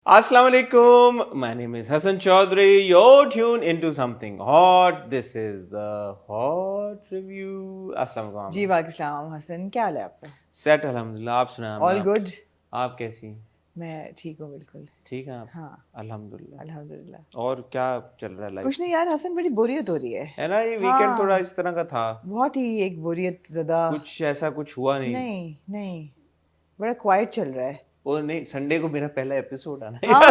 Assalamu alaikum. My name is Hassan Chaudhry. You're tuned into something hot. This is the hot review. Assalamu alaikum. जी वालेकुम हसन, क्या हाल है आपका? Set अल्हम्दुलिल्लाह. आप सुनाएं. All good? आप कैसी? मैं ठीक हूँ बिल्कुल. ठीक है आप? हाँ अल्हम्दुलिल्लाह. अल्हम्दुलिल्लाह. और क्या चल रहा है लाइफ? कुछ नहीं यार हसन, बड़ी बोरियत हो रही है ना, ये वीकेंड थोड़ा इस तरह का था. बहुत ही एक बोरियत ज़्यादा. कुछ ऐसा कुछ हुआ नहीं. नहीं नहीं, बड़ा क्वाइट चल रहा है. वो नहीं, संडे को मेरा पहला एपिसोड आना है. हाँ.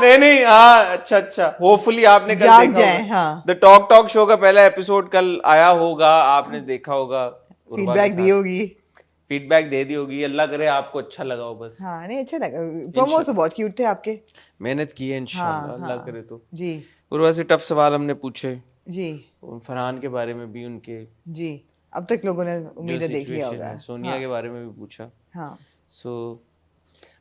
नहीं हाँ, अच्छा होपफुली आपने कल जाग देखा जाए. होगा. हाँ, द टॉक शो का पहला एपिसोड कल आया होगा, आपने देखा होगा. फीडबैक दी होगी. फीडबैक दे दी होगी. अल्लाह करे आपको अच्छा लगा हो बस. हाँ नहीं, अच्छा लगा. प्रोमोस तो बहुत क्यूट थे आपके. मेहनत की है इंशाल्लाह. हाँ, अल्लाह हाँ. करे तो. जी और वैसे टफ सवाल हमने पूछे जी फरहान के बारे में भी, उनके जी. अब तक लोगों ने उम्मीद है देख लिया सिचुएशन होगा. है. सोनिया के बारे में भी पूछा. हाँ, so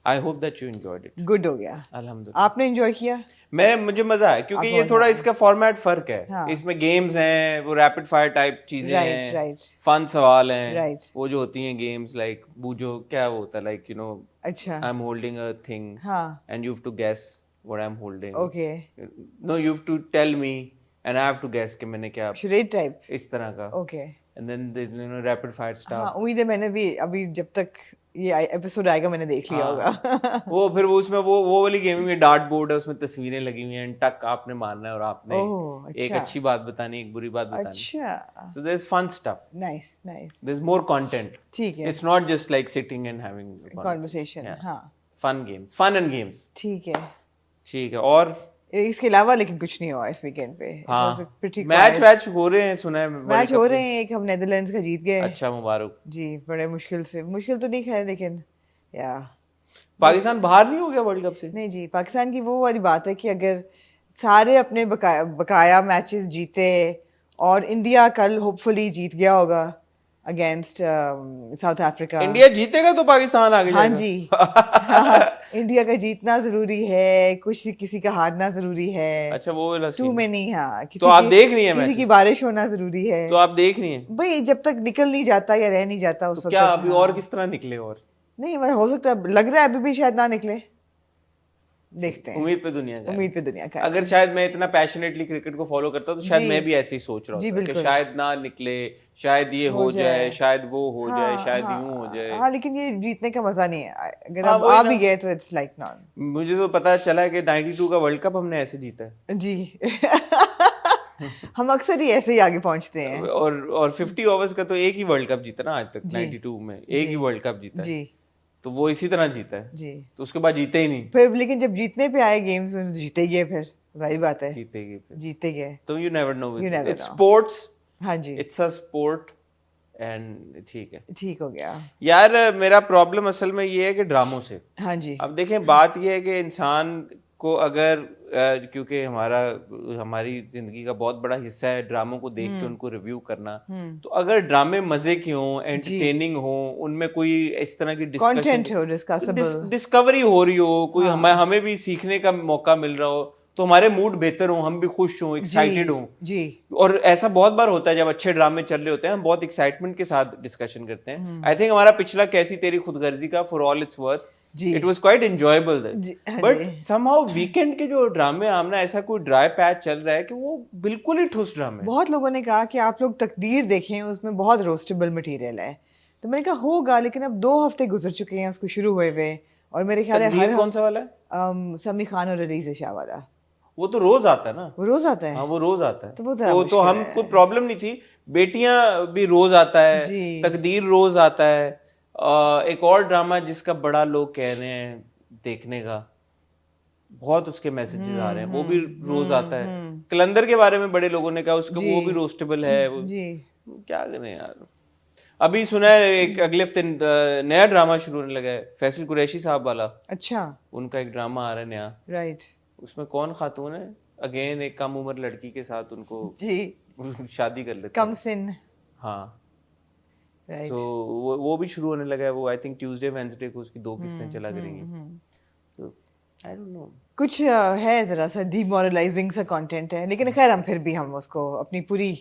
I hope that you enjoyed it. Good हो गया. अल्हम्दुलिल्लाह. आपने एंजॉय किया? मुझे मजा है क्योंकि आपको ये थोड़ा मजा इसका फॉर्मेट फर्क है. हाँ. इसमें गेम्स हैं, वो रैपिड फायर टाइप चीजें राइट हैं, राइट. फन सवाल हैं. Right. वो जो होती हैं गेम्स लाइक बूझो, क्या वो होता है, लाइक यू नो अच्छा. I am holding a thing हाँ. And you have to guess what I am holding. Okay. No, you have to tell me and I have to guess कि मैंने क्या. शरीर टाइप. इस तरह का. Okay. And then you know rapid fire हाँ, stuff. उम्मीद है मैंने भी अभी जब तक ये एपिसोड आएगा मैंने देख लिया होगा. वो फिर वो उसमें वो वाली गेम में डार्ट बोर्ड है, उसमें तस्वीरें लगी हुई हैं, टक आपने मारना है और आपने ओह, एक अच्छा. अच्छी बात बतानी, एक बुरी बात बतानी. अच्छा. So there's fun stuff. Nice nice. There's more content. ठीक है. It's not just like sitting and having a conversation. Yeah. हाँ Fun games. Fun and games. ठीक है. ठीक है. और इसके अलावा लेकिन कुछ नहीं हुआ इस वीकेंड पे. हाँ, मैच हो रहे हैं, सुना है. मैच हो रहे हैं. एक हम नेदरलैंड्स का जीत गए. अच्छा, मुबारक. जी, बड़े मुश्किल से. मुश्किल तो नहीं है लेकिन या पाकिस्तान बाहर नहीं हो गया वर्ल्ड कप से? नहीं जी. पाकिस्तान की वो वाली बात है कि अगर सारे अपने बकाया मैचेस जीते और इंडिया कल होपफुली जीत गया होगा अगेंस्ट साउथ अफ्रीका. इंडिया जीतेगा तो पाकिस्तान आगे हाँ जाएगा. जी. हाँ, इंडिया का जीतना जरूरी है, कुछ किसी का हारना जरूरी है. अच्छा, वो वाला टू scene. में नहीं. हाँ, तो आप देख रही हैं किसी matches? की बारिश होना जरूरी है. तो आप देख रही हैं भाई जब तक निकल नहीं जाता या रह नहीं जाता उस तो वक्त क्या तक, अभी हाँ. और किस तरह निकले? और नहीं मतलब हो सकता है, लग रहा है अभी भी शायद ना निकले. देखते हैं. उम्मीद पे दुनिया का है. उम्मीद पे दुनिया का है. अगर शायद मैं इतना पैशनेटली क्रिकेट को फॉलो करता तो शायद जी. मैं भी ऐसे ही सोच रहा जी, होता कि बिल्कुल. शायद ना निकले, शायद ये हो जाए, शायद वो हो हाँ, जाए, शायद हाँ, यूं हो जाए. हाँ, लेकिन ये जीतने का मजा नहीं है. अगर हाँ, आप वही आ ना. भी गए तो इट्स लाइक नॉट. मुझे तो पता चला है कि 92 का वर्ल्ड कप हमने ऐसे जीता है. जी. हम अक्सर ही ऐसे ही आगे पहुंचते हैं. और 50 ओवर्स का तो एक ही वर्ल्ड कप जीता ना आज तक. 92 में एक ही वर्ल्ड कप जीता है. जी तो वो इसी तरह जीता है. जी. तो उसके बाद जीते ही नहीं. फिर लेकिन जब जीतने पे आए गेम्स में तो जीते गए. फिर जाहिर बात है जीतेगी फिर. जीते गए. तो you never know. You never it's know. Sports. हाँ जी. इट्स अ स्पोर्ट एंड ठीक है. ठीक हो गया. यार मेरा प्रॉब्लम असल में ये है कि ड्रामों से. हाँ जी. अब देखें, बात ये है कि इंसान को अगर क्योंकि हमारी जिंदगी का बहुत बड़ा हिस्सा है ड्रामों को देख के उनको रिव्यू करना. तो अगर ड्रामे मजे के हों, एंटरटेनिंग हो, उनमें कोई इस तरह की कंटेंट हो डिस्कसेबल, डिस्कवरी हो रही हो, कोई हमें भी सीखने का मौका मिल रहा हो, तो हमारे मूड बेहतर हो, हम भी खुश हों, एक्साइटेड हों. जी. और ऐसा बहुत बार होता है जब अच्छे ड्रामे चल रहे होते हैं, हम बहुत एक्साइटमेंट के साथ डिस्कशन करते हैं. आई थिंक हमारा पिछला कैसी तेरी खुदगर्जी का for all it's worth, it was quite enjoyable. But somehow weekend के जो ड्रामे आमना, ऐसा कोई ड्राई पैच चल रहा है कि वो बिल्कुल ही ठुस ड्रामे. बहुत लोगों ने कहा कि आप लोग तकदीर देखें, उसमें बहुत रोस्टेबल मटेरियल है. तो मैंने कहा होगा, लेकिन अब 2 हफ्ते गुजर चुके हैं उसको शुरू हुए हुए. और मेरे ख्याल है हर कौन सा वाला है? समी खान और अलीज़ शाह वाला. वो तो रोज आता है ना. वो रोज आता है. हाँ, वो रोज आता है. तो वो तो हम कोई प्रॉब्लम नहीं थी. बेटियां भी रोज आता है. तकदीर रोज आता है. एक और ड्रामा जिसका बड़ा लोग कह रहे हैं देखने का, बहुत उसके मैसेजेस आ रहे हैं, वो भी रोज आता है. कलंदर के बारे में बड़े लोगों ने कहा उसको, वो भी रोस्टेबल है. वो क्या करें यार. अभी सुना है एक अगले हफ्ते नया ड्रामा शुरू होने लगा है, फैसल कुरैशी साहब वाला. अच्छा. उनका एक ड्रामा आ रहा है नया. राइट. उसमें कौन खातून है, अगेन एक कम उम्र लड़की के साथ उनको जी शादी कर लेते कम सिन. हाँ. तो वो भी शुरू होने लगा है. वो आई थिंक ट्यूसडे वेडनेसडे को उसकी 2 किस्तें चला करेंगी. तो आई डोंट नो, कुछ है जरा सा डिमोरलाइजिंग सा कंटेंट है, लेकिन खैर हम फिर भी हम उसको अपनी पूरी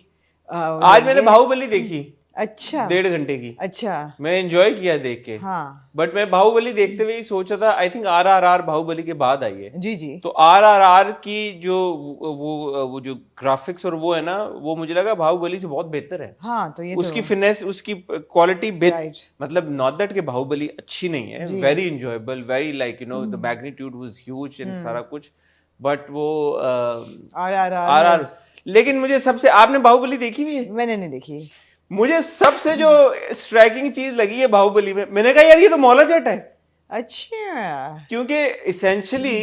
आज मैंने बाहुबली देखी. अच्छा 1.5 घंटे की। अच्छा मैं एंजॉय किया देख के। हाँ बट मैं बाहुबली देखते हुए ही सोच रहा था, आई थिंक RRR बाहुबली के बाद आई है। जी जी तो RRR की जो वो जो ग्राफिक्स और वो है ना, वो मुझे लगा बाहुबली से बहुत बेहतर है। हाँ तो ये उसकी तो फिनेस, उसकी क्वालिटी बेहतर, राइट मतलब नॉट दैट के बाहुबली अच्छी नहीं है, जी very enjoyable, very like you know the magnitude was huge and सारा कुछ। बट वो RRR RR, has लेकिन मुझे सबसे, आपने बाहुबली देखी हुई है? मैंने नहीं देखी। मुझे सबसे जो स्ट्राइकिंग चीज लगी है बाहुबली में, मैंने कहा यार ये तो मौला जट है। अच्छा क्योंकि इसेंशियली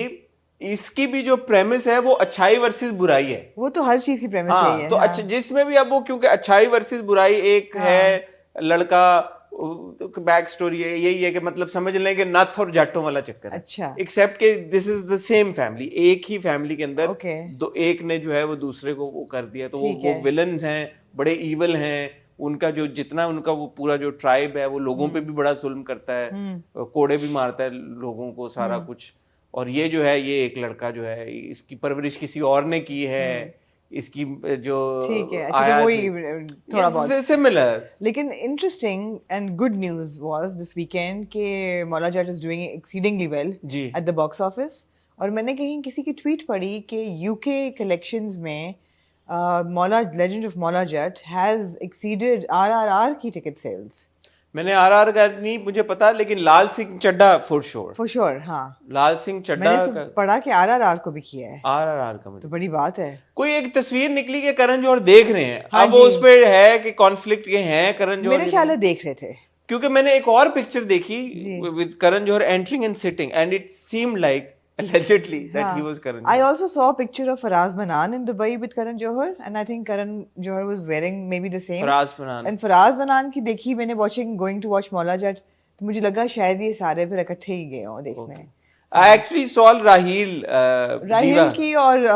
इसकी भी जो प्रेमिस है वो अच्छाई वर्सेस बुराई है। वो तो हर चीज की प्रेमिस हाँ, यही है। तो हाँ अच्छा, जिसमें भी अब वो, क्योंकि अच्छाई वर्सेस बुराई एक हाँ है, लड़का, बैक स्टोरी है यही है कि मतलब समझ लें कि नथ और जाटों वाला चक्कर है। अच्छा एक्सेप्ट कि this is the same family, एक ही फैमिली के अंदर ओके दो, एक ने जो है वो दूसरे को वो कर दिया, तो ठीक वो है विलन्स हैं, बड़े इवल हैं। उनका जो जितना उनका वो पूरा जो ट्राइब है वो लोगों पे भी बड़ा जुल्म करता है, कोड़े भी मारता है लोगों को, सारा कुछ। और ये जो है, ये एक लड़का जो है, इसकी परवरिश किसी और ने की है, इसकी जो ठीक है। अच्छा आया तो वही थोड़ा बहुत सिमिलर। लेकिन interesting and good news was this weekend के Maula Jatt is doing exceedingly well जी एट द बॉक्स ऑफिस। और मैंने कहीं किसी की ट्वीट पढ़ी कि यूके कलेक्शंस में मौला legend of Maula Jatt has exceeded RRR की टिकट सेल्स। मैंने RR का नहीं मुझे पता, लेकिन Lal Singh Chaddha for sure, for sure हाँ लाल सिंह चड्ढा मैंने का पढ़ा कि RRR को भी किया है RRR का तो मुझे बड़ी बात है। कोई एक तस्वीर निकली कि करण जौहर देख रहे हैं। हाँ अब वो जी उस पे है कि कॉन्फ्लिक्ट के हैं करण जौहर मेरे के ख्याल नहीं। है देख रहे थे क्योंकि मैंने एक और पिक्चर देखी जी with Karan Johar entering and sitting and it seemed like allegedly that he was Karan I Johar. also saw a picture of Faraz Manan in Dubai with Karan Johar, and I think Karan Johar was wearing maybe the same. Faraz Farhan. And Faraz Manan की देखी मैंने going to watch Maula Jat, तो मुझे लगा शायद ये सारे फिर इकट्ठे ही गए हों देखने। I actually saw Raheel Rahil Diva. की और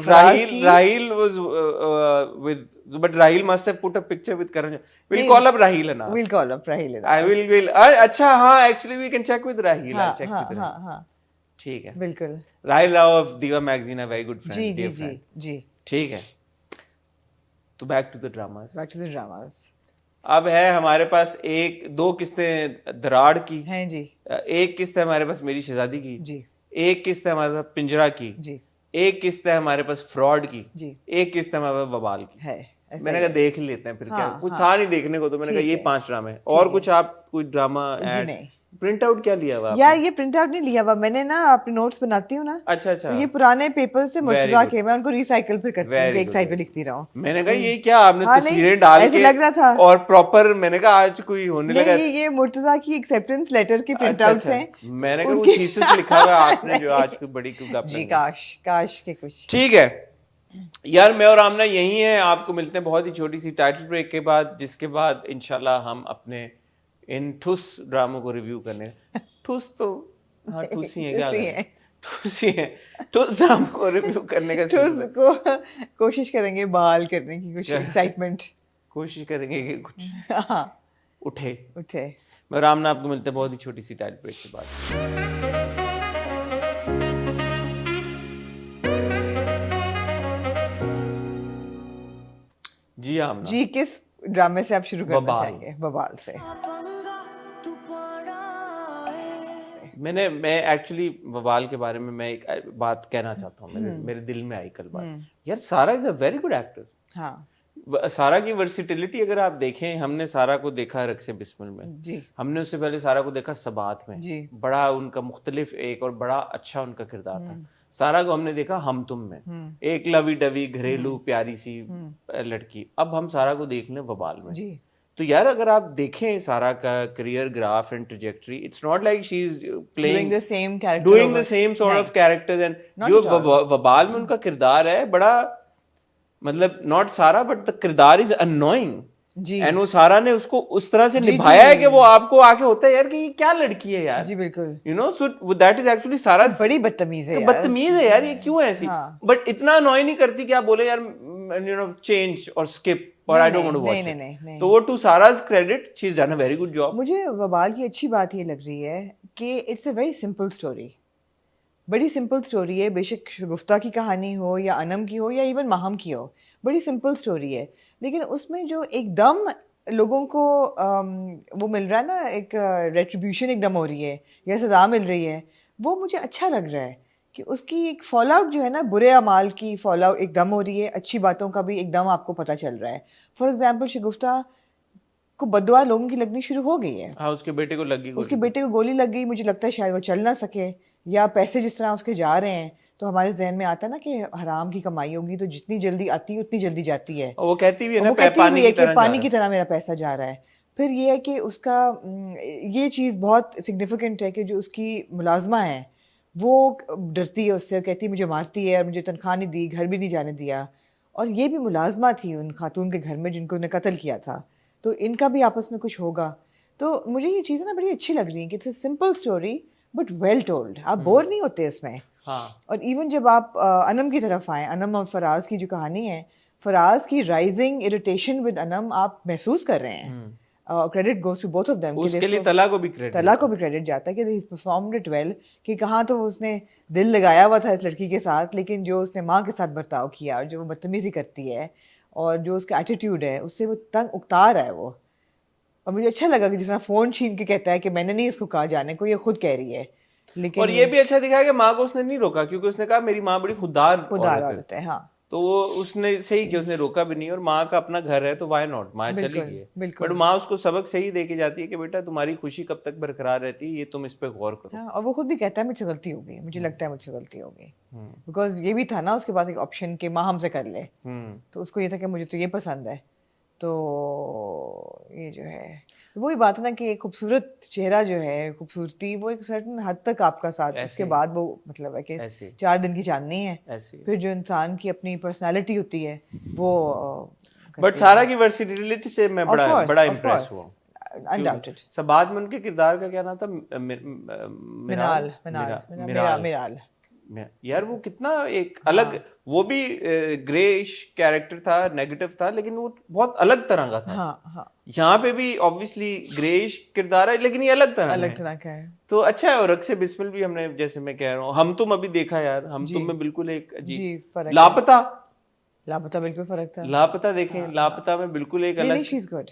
फराज की Raheel was with, but Raheel must have put a picture with Karan Johar. We'll नहीं, call up Raheel and ask. we'll call up Rahil. I will अच्छा हाँ, actually we can check with Raheel. हाँ I'll check हाँ with हाँ Raheel. हाँ ठीक है। बिल्कुल Rahil Rao of Diva magazine, a very good friend, जी जी dear जी friend. जी ठीक है, तो back to the dramas. Back to the dramas अब है हमारे पास एक दो किस्तें दराड़ की, हैं जी एक किस्त है हमारे पास मेरी शहजादी की, जी एक किस्त है हमारे पास पिंजरा की, जी एक किस्त है हमारे पास फ्रॉड की, जी एक किस्त है हमारे पास वबाल की। है ऐसा मैंने ही कहा है। देख ही लेते हैं फिर क्या, हाँ, कुछ हाँ। था नहीं देखने को, तो मैंने कहा ठीक ये है। 5 ड्रामे हैं। और ठीक कुछ आप कोई ड्रामा जी नहीं प्रिंट आउट क्या लिया हुआ यार ये प्रिंट आउट नहीं लिया हुआ मैंने ना अपने नोट्स बनाती हूँ ना अच्छा अच्छा, तो ये पुराने पेपर्स से मुर्तजा good. के मैं उनको रिसाइकिल फिर करती हूँ Very कि एक good, साइड पे very लिखती रहूँ। मैंने कहा ये क्या आपने हाँ, नहीं, तस्वीरें डाल ऐसे के लग रहा था। और प्रॉपर, मैंने कहा आज कोई होने नहीं लगा। ये मुर्तजा की एक्सेप्टेंस लेटर के प्रिंट अच्छा, आउट्स अच्छा। हैं मैंने कहा वो उनकी- थीसिस लिखा हुआ है आपने जो आज कोई बड़ी कोई गप जी नहीं। काश के कुछ ठीक है यार, मैं और आमना यही है, आपको मिलते हैं बहुत ही छोटी सी टाइटल ब्रेक के बाद, जिसके बाद इंशाल्लाह हम अपने इन ठुस ड्रामों को रिव्यू करने, ठुस तो हाँ ठुस ही है, क्या ठुस ही करें? है। ठुस ही है, ठुस ड्रामों को रिव्यू करने का तो सिलसिला। उसको कोशिश करेंगे बहाल करने की कुछ एक्साइटमेंट कोशिश करेंगे कि कुछ हाँ उठे। उठे। मैं और आमना आपको मिलते हैं बहुत ही छोटी सी टाइटल ब्रेक के बाद। जी आमना जी किस ड्रामे से आप शुरू करना बबाल। चाहेंगे? बबाल से। मैं एक्चुअली बवाल के बारे में मैं एक बात कहना चाहता हूँ, मेरे दिल में आई कल बात। यार सारा is a very good actor. हाँ सारा की वर्सिटिलिटी अगर आप देखें, हमने सारा को देखा रक्से बिस्मिल में, जी हमने उससे पहले सारा को देखा सबात में, जी बड़ा उनका मुख्तलिफ एक और बड़ा अच्छा उनका किरदार था। सारा को हमने देखा हम तुम में, एक लवी डवी घरेलू प्यारी सी लड़की। अब हम सारा को देख लें वबाल में। जी तो यार अगर आप देखें सारा का career graph and trajectory, it's not like she is doing the same character doing the over- same sort नहीं, ऑफ कैरेक्टर्स एंड Not जो at all. वबाल में उनका किरदार है बड़ा, मतलब नॉट सारा बट द किरदार इज अननोइंग जी एंड वो सारा ने उसको उस तरह से जी, निभाया जी। है कि वो आपको आके होता है यार कि ये क्या लड़की है यार, जी बिल्कुल you know. So that is actually सारा बड़ी बदतमीज है यार। बदतमीज है यार, ये क्यों है ऐसी, हाँ। बट इतना अनॉय नहीं करती कि आप बोले यार यू नो चेंज और स्किप और आई डोंट वांट टू नहीं, वॉच नहीं, इट। नहीं, नहीं। तो वो to Sara's credit, she is done a very good job. मुझे वबाल की अच्छी बात ये लग रही है कि it's a very simple story. बड़ी सिंपल स्टोरी है, बेशक शगुफ्ता की कहानी हो या अनम की हो या इवन माहम की हो, बड़ी सिंपल स्टोरी है। लेकिन उसमें जो एकदम लोगों को वो मिल रहा है ना, एक रेट्रीब्यूशन एकदम हो रही है या सज़ा मिल रही है, वो मुझे अच्छा लग रहा है कि उसकी एक फॉल आउट जो है ना, बुरे अमाल की फॉल आउट एकदम हो रही है, अच्छी बातों का भी एकदम आपको पता चल रहा है। फॉर एग्जांपल शगुफ्ता को बददुआ लोगों की लगनी शुरू हो गई है। हाँ, उसके बेटे को लगी उसके बेटे को गोली लग गई, मुझे लगता है शायद वो चल ना सके, या पैसे जिस तरह उसके जा रहे हैं तो हमारे जहन में आता है ना कि हराम की कमाई होगी तो जितनी जल्दी आती है उतनी जल्दी जाती है। और वो कहती भी है और ना, वो कहती पानी भी है की कि तरह जा पानी रहा की है। तरह मेरा पैसा जा रहा है। फिर ये है कि उसका ये चीज़ बहुत सिग्निफिकेंट है कि जो उसकी मुलाजमा है वो डरती है उससे, कहती है मुझे मारती है और मुझे तनख्वाह नहीं दी, घर भी नहीं जाने दिया। और ये भी मुलाजमा थी उन खातून के घर में जिनको उन्हें कत्ल किया था, तो इनका भी आपस में कुछ होगा। तो मुझे ये चीज़ें ना बड़ी अच्छी लग रही हैं कि it's a simple story but well told, आप बोर नहीं होते इसमें। हाँ, और इवन जब आप अनम की तरफ आए, अनम और फराज की जो कहानी है, फराज की राइजिंग इरिटेशन विद अनम आप महसूस कर रहे हैं। Credit goes to both of them कि उसके लिए देखो, तला को भी क्रेडिट तला को भी क्रेडिट जाता है कि ही परफॉर्म्ड इट वेल, कि कहाँ तो उसने दिल लगाया हुआ था इस लड़की के साथ, लेकिन जो उसने माँ के साथ बर्ताव किया और जो वो बदतमीजी करती है और जो उसका एटीट्यूड है उससे वो तंग उकता रहा है वो। और मुझे अच्छा लगा कि जिस तरह फ़ोन छीन के कहता है कि मैंने नहीं इसको कहा जाने को, ये खुद कह रही है। लेकिन और ये भी अच्छा दिखाया कि माँ को उसने नहीं रोका, क्योंकि उसने कहा मेरी माँ बड़ी खुददार खुदार औरत है। औरत है, हाँ तो वो उसने सही किया, उसने रोका भी नहीं। और माँ का अपना घर है तो वाई नॉट, माँ चली बिल्कुल गई है। बिल्कुल। बट माँ उसको सबक सही दे के जाती है कि बेटा तुम्हारी खुशी कब तक बरकरार रहती है, ये तुम इस पे गौर करो। हाँ, और वो खुद भी कहता है मुझसे गलती हो गई, मुझे लगता है मुझसे गलती हो गई, बिकॉज ये भी था ना उसके पास एक ऑप्शन कि माँ हमसे कर ले, तो उसको ये था कि मुझे तो ये पसंद है। तो ये जो है वही बात है ना कि एक खूबसूरत चेहरा जो है, खूबसूरती वो एक सर्टन हद तक आपका साथ, उसके बाद वो मतलब है कि ऐसे 4 दिन की चांदनी है। ऐसे फिर जो इंसान की अपनी पर्सनालिटी होती है वो बट सारा की वर्सिटिलिटी से मैं ऑफ कोर्स बड़ा ऑफ इम्प्रेस कोर्स हुआ। अनडाउटेड। सब बाद में उनके किरदार का क्या नाम था, मिनाल मिनाल मिराल। मिराल यार वो कितना एक अलग, वो भी ग्रेइश कैरेक्टर था, नेगेटिव था, लेकिन वो बहुत अलग तरह का था। हाँ हाँ, यहाँ पे भी ऑब्वियसली ग्रेइश किरदार है, लेकिन ये अलग तरह अलग है। तरह का है। तो अच्छा है। और रक्से बिस्मिल भी हमने, जैसे मैं कह रहा हूँ, हम तुम अभी देखा यार, हम तुम में बिल्कुल एक जी अजीब फर्क है। लापता, लापता बिल्कुल फर्क था। लापता देखें, लापता में बिल्कुल एक नहीं अलग नहीं, she is good,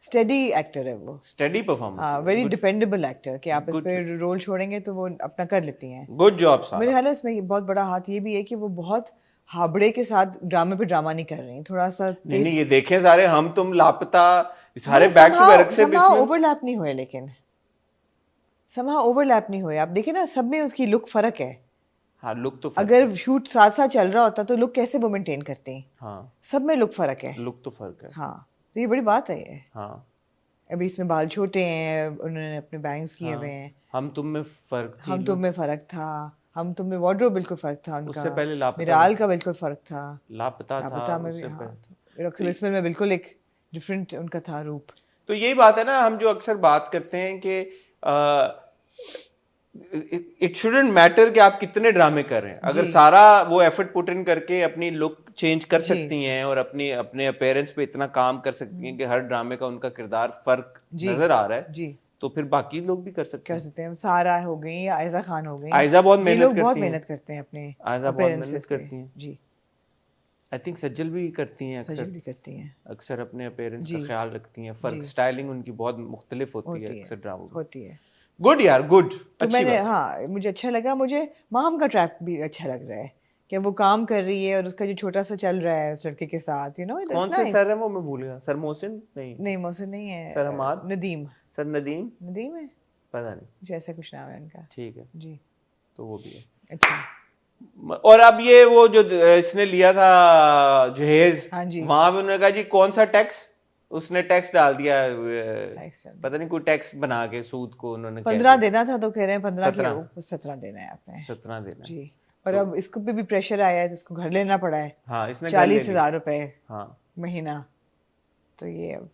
steady actor है वो, स्टडी परफॉर्मेंस। हाँ वेरी डिपेंडेबल एक्टर कि आप इस पे रोल छोड़ेंगे तो वो अपना कर लेती हैं। गुड जॉब सारा। मेरे ख्याल है इसमें बहुत बड़ा हाथ ये भी है कि वो बहुत हाबड़े के साथ ड्रामे पे ड्रामा नहीं कर रही, थोड़ा सा नहीं ये देखें सारे हम तुम लापता सारे बैक टू बैक से बिस्मिल ओवरलैप नहीं हुए, लेकिन समहा ओवरलैप नहीं हुए। आप देखें ना, सब में उसकी लुक फर्क है। हाँ, लुक तो अगर शूट साथ साथ चल रहा होता तो लुक कैसे वो मेंटेन करते हैं। हाँ, सब में लुक फर्क है, लुक तो फर्क है। हाँ तो ये बड़ी बात है ये। हाँ, अभी इसमें बाल छोटे हैं, उन्होंने अपने बैंग्स किए हुए हैं। हम तुम में फर्क थी, हम तुम में फर्क था, हम तुम में वार्डरोब बिल्कुल फर्क था उनका, उससे पहले लापता मिराल का बिल्कुल फर्क था, लापता लापता में भी, उससे हाँ पहले। रक्स बिस्मिल में बिल्कुल एक डिफरेंट उनका था रूप। तो यही बात है ना, हम जो अक्सर बात करते हैं कि इट शुडंट मैटर कि आप कितने ड्रामे कर रहे हैं, अगर सारा वो एफर्ट पुट इन करके अपनी लुक चेंज कर सकती हैं और अपने अपीयरेंस पे इतना काम कर सकती हैं कि हर ड्रामे का उनका किरदार फर्क नजर आ रहा है, जी तो फिर बाकी लोग भी कर सकते हैं। सारा हो गई या आयजा खान हो गई, आयजा बहुत ये लोग मेहनत बहुत करती हैं। मेहनत करते हैं अपने आयजा बहुत मेहनत appearances करती पे। हैं। जी आई थिंक सज्जल भी करती हैं, सजल अक्सर भी करती हैं, अक्सर अपने अपीयरेंस का ख्याल रखती हैं। फर्क जी। स्टाइलिंग उनकी बहुत मुख्तलिफ होती है अक्सर ड्रामों में। होती है। गुड यार, गुड। तो मैंने, हाँ मुझे अच्छा लगा, मुझे माम का ट्रैप भी अच्छा लग रहा है कि वो काम कर रही है और उसका जो छोटा सा चल रहा है उस लड़के के साथ, यू नो कौन से सर है वो, मैं भूल गया। सर मोहसिन नहीं, नहीं मोहसिन नहीं है, सर हमाद, नदीम, सर नदीम, नदीम है, पता नहीं, कुछ ऐसा कुछ नाम है उनका। ठीक है, जी तो वो भी है। अच्छा। और अब ये वो जो इसने लिया था जहेज, हाँ जी, वहां पे उन्होंने कहा जी कौन सा टैक्स, उसने टैक्स डाल दिया, पता नहीं कोई टैक्स बना के सूद को उन्होंने 15 देना था, तो कह रहे हैं 15 के 17 देना है आपने, 17 देना है। जी। और अब इसको भी प्रेशर आया है, इसको घर लेना पड़ा है। हाँ, इसने 40,000 रुपए हाँ महीना, तो ये अब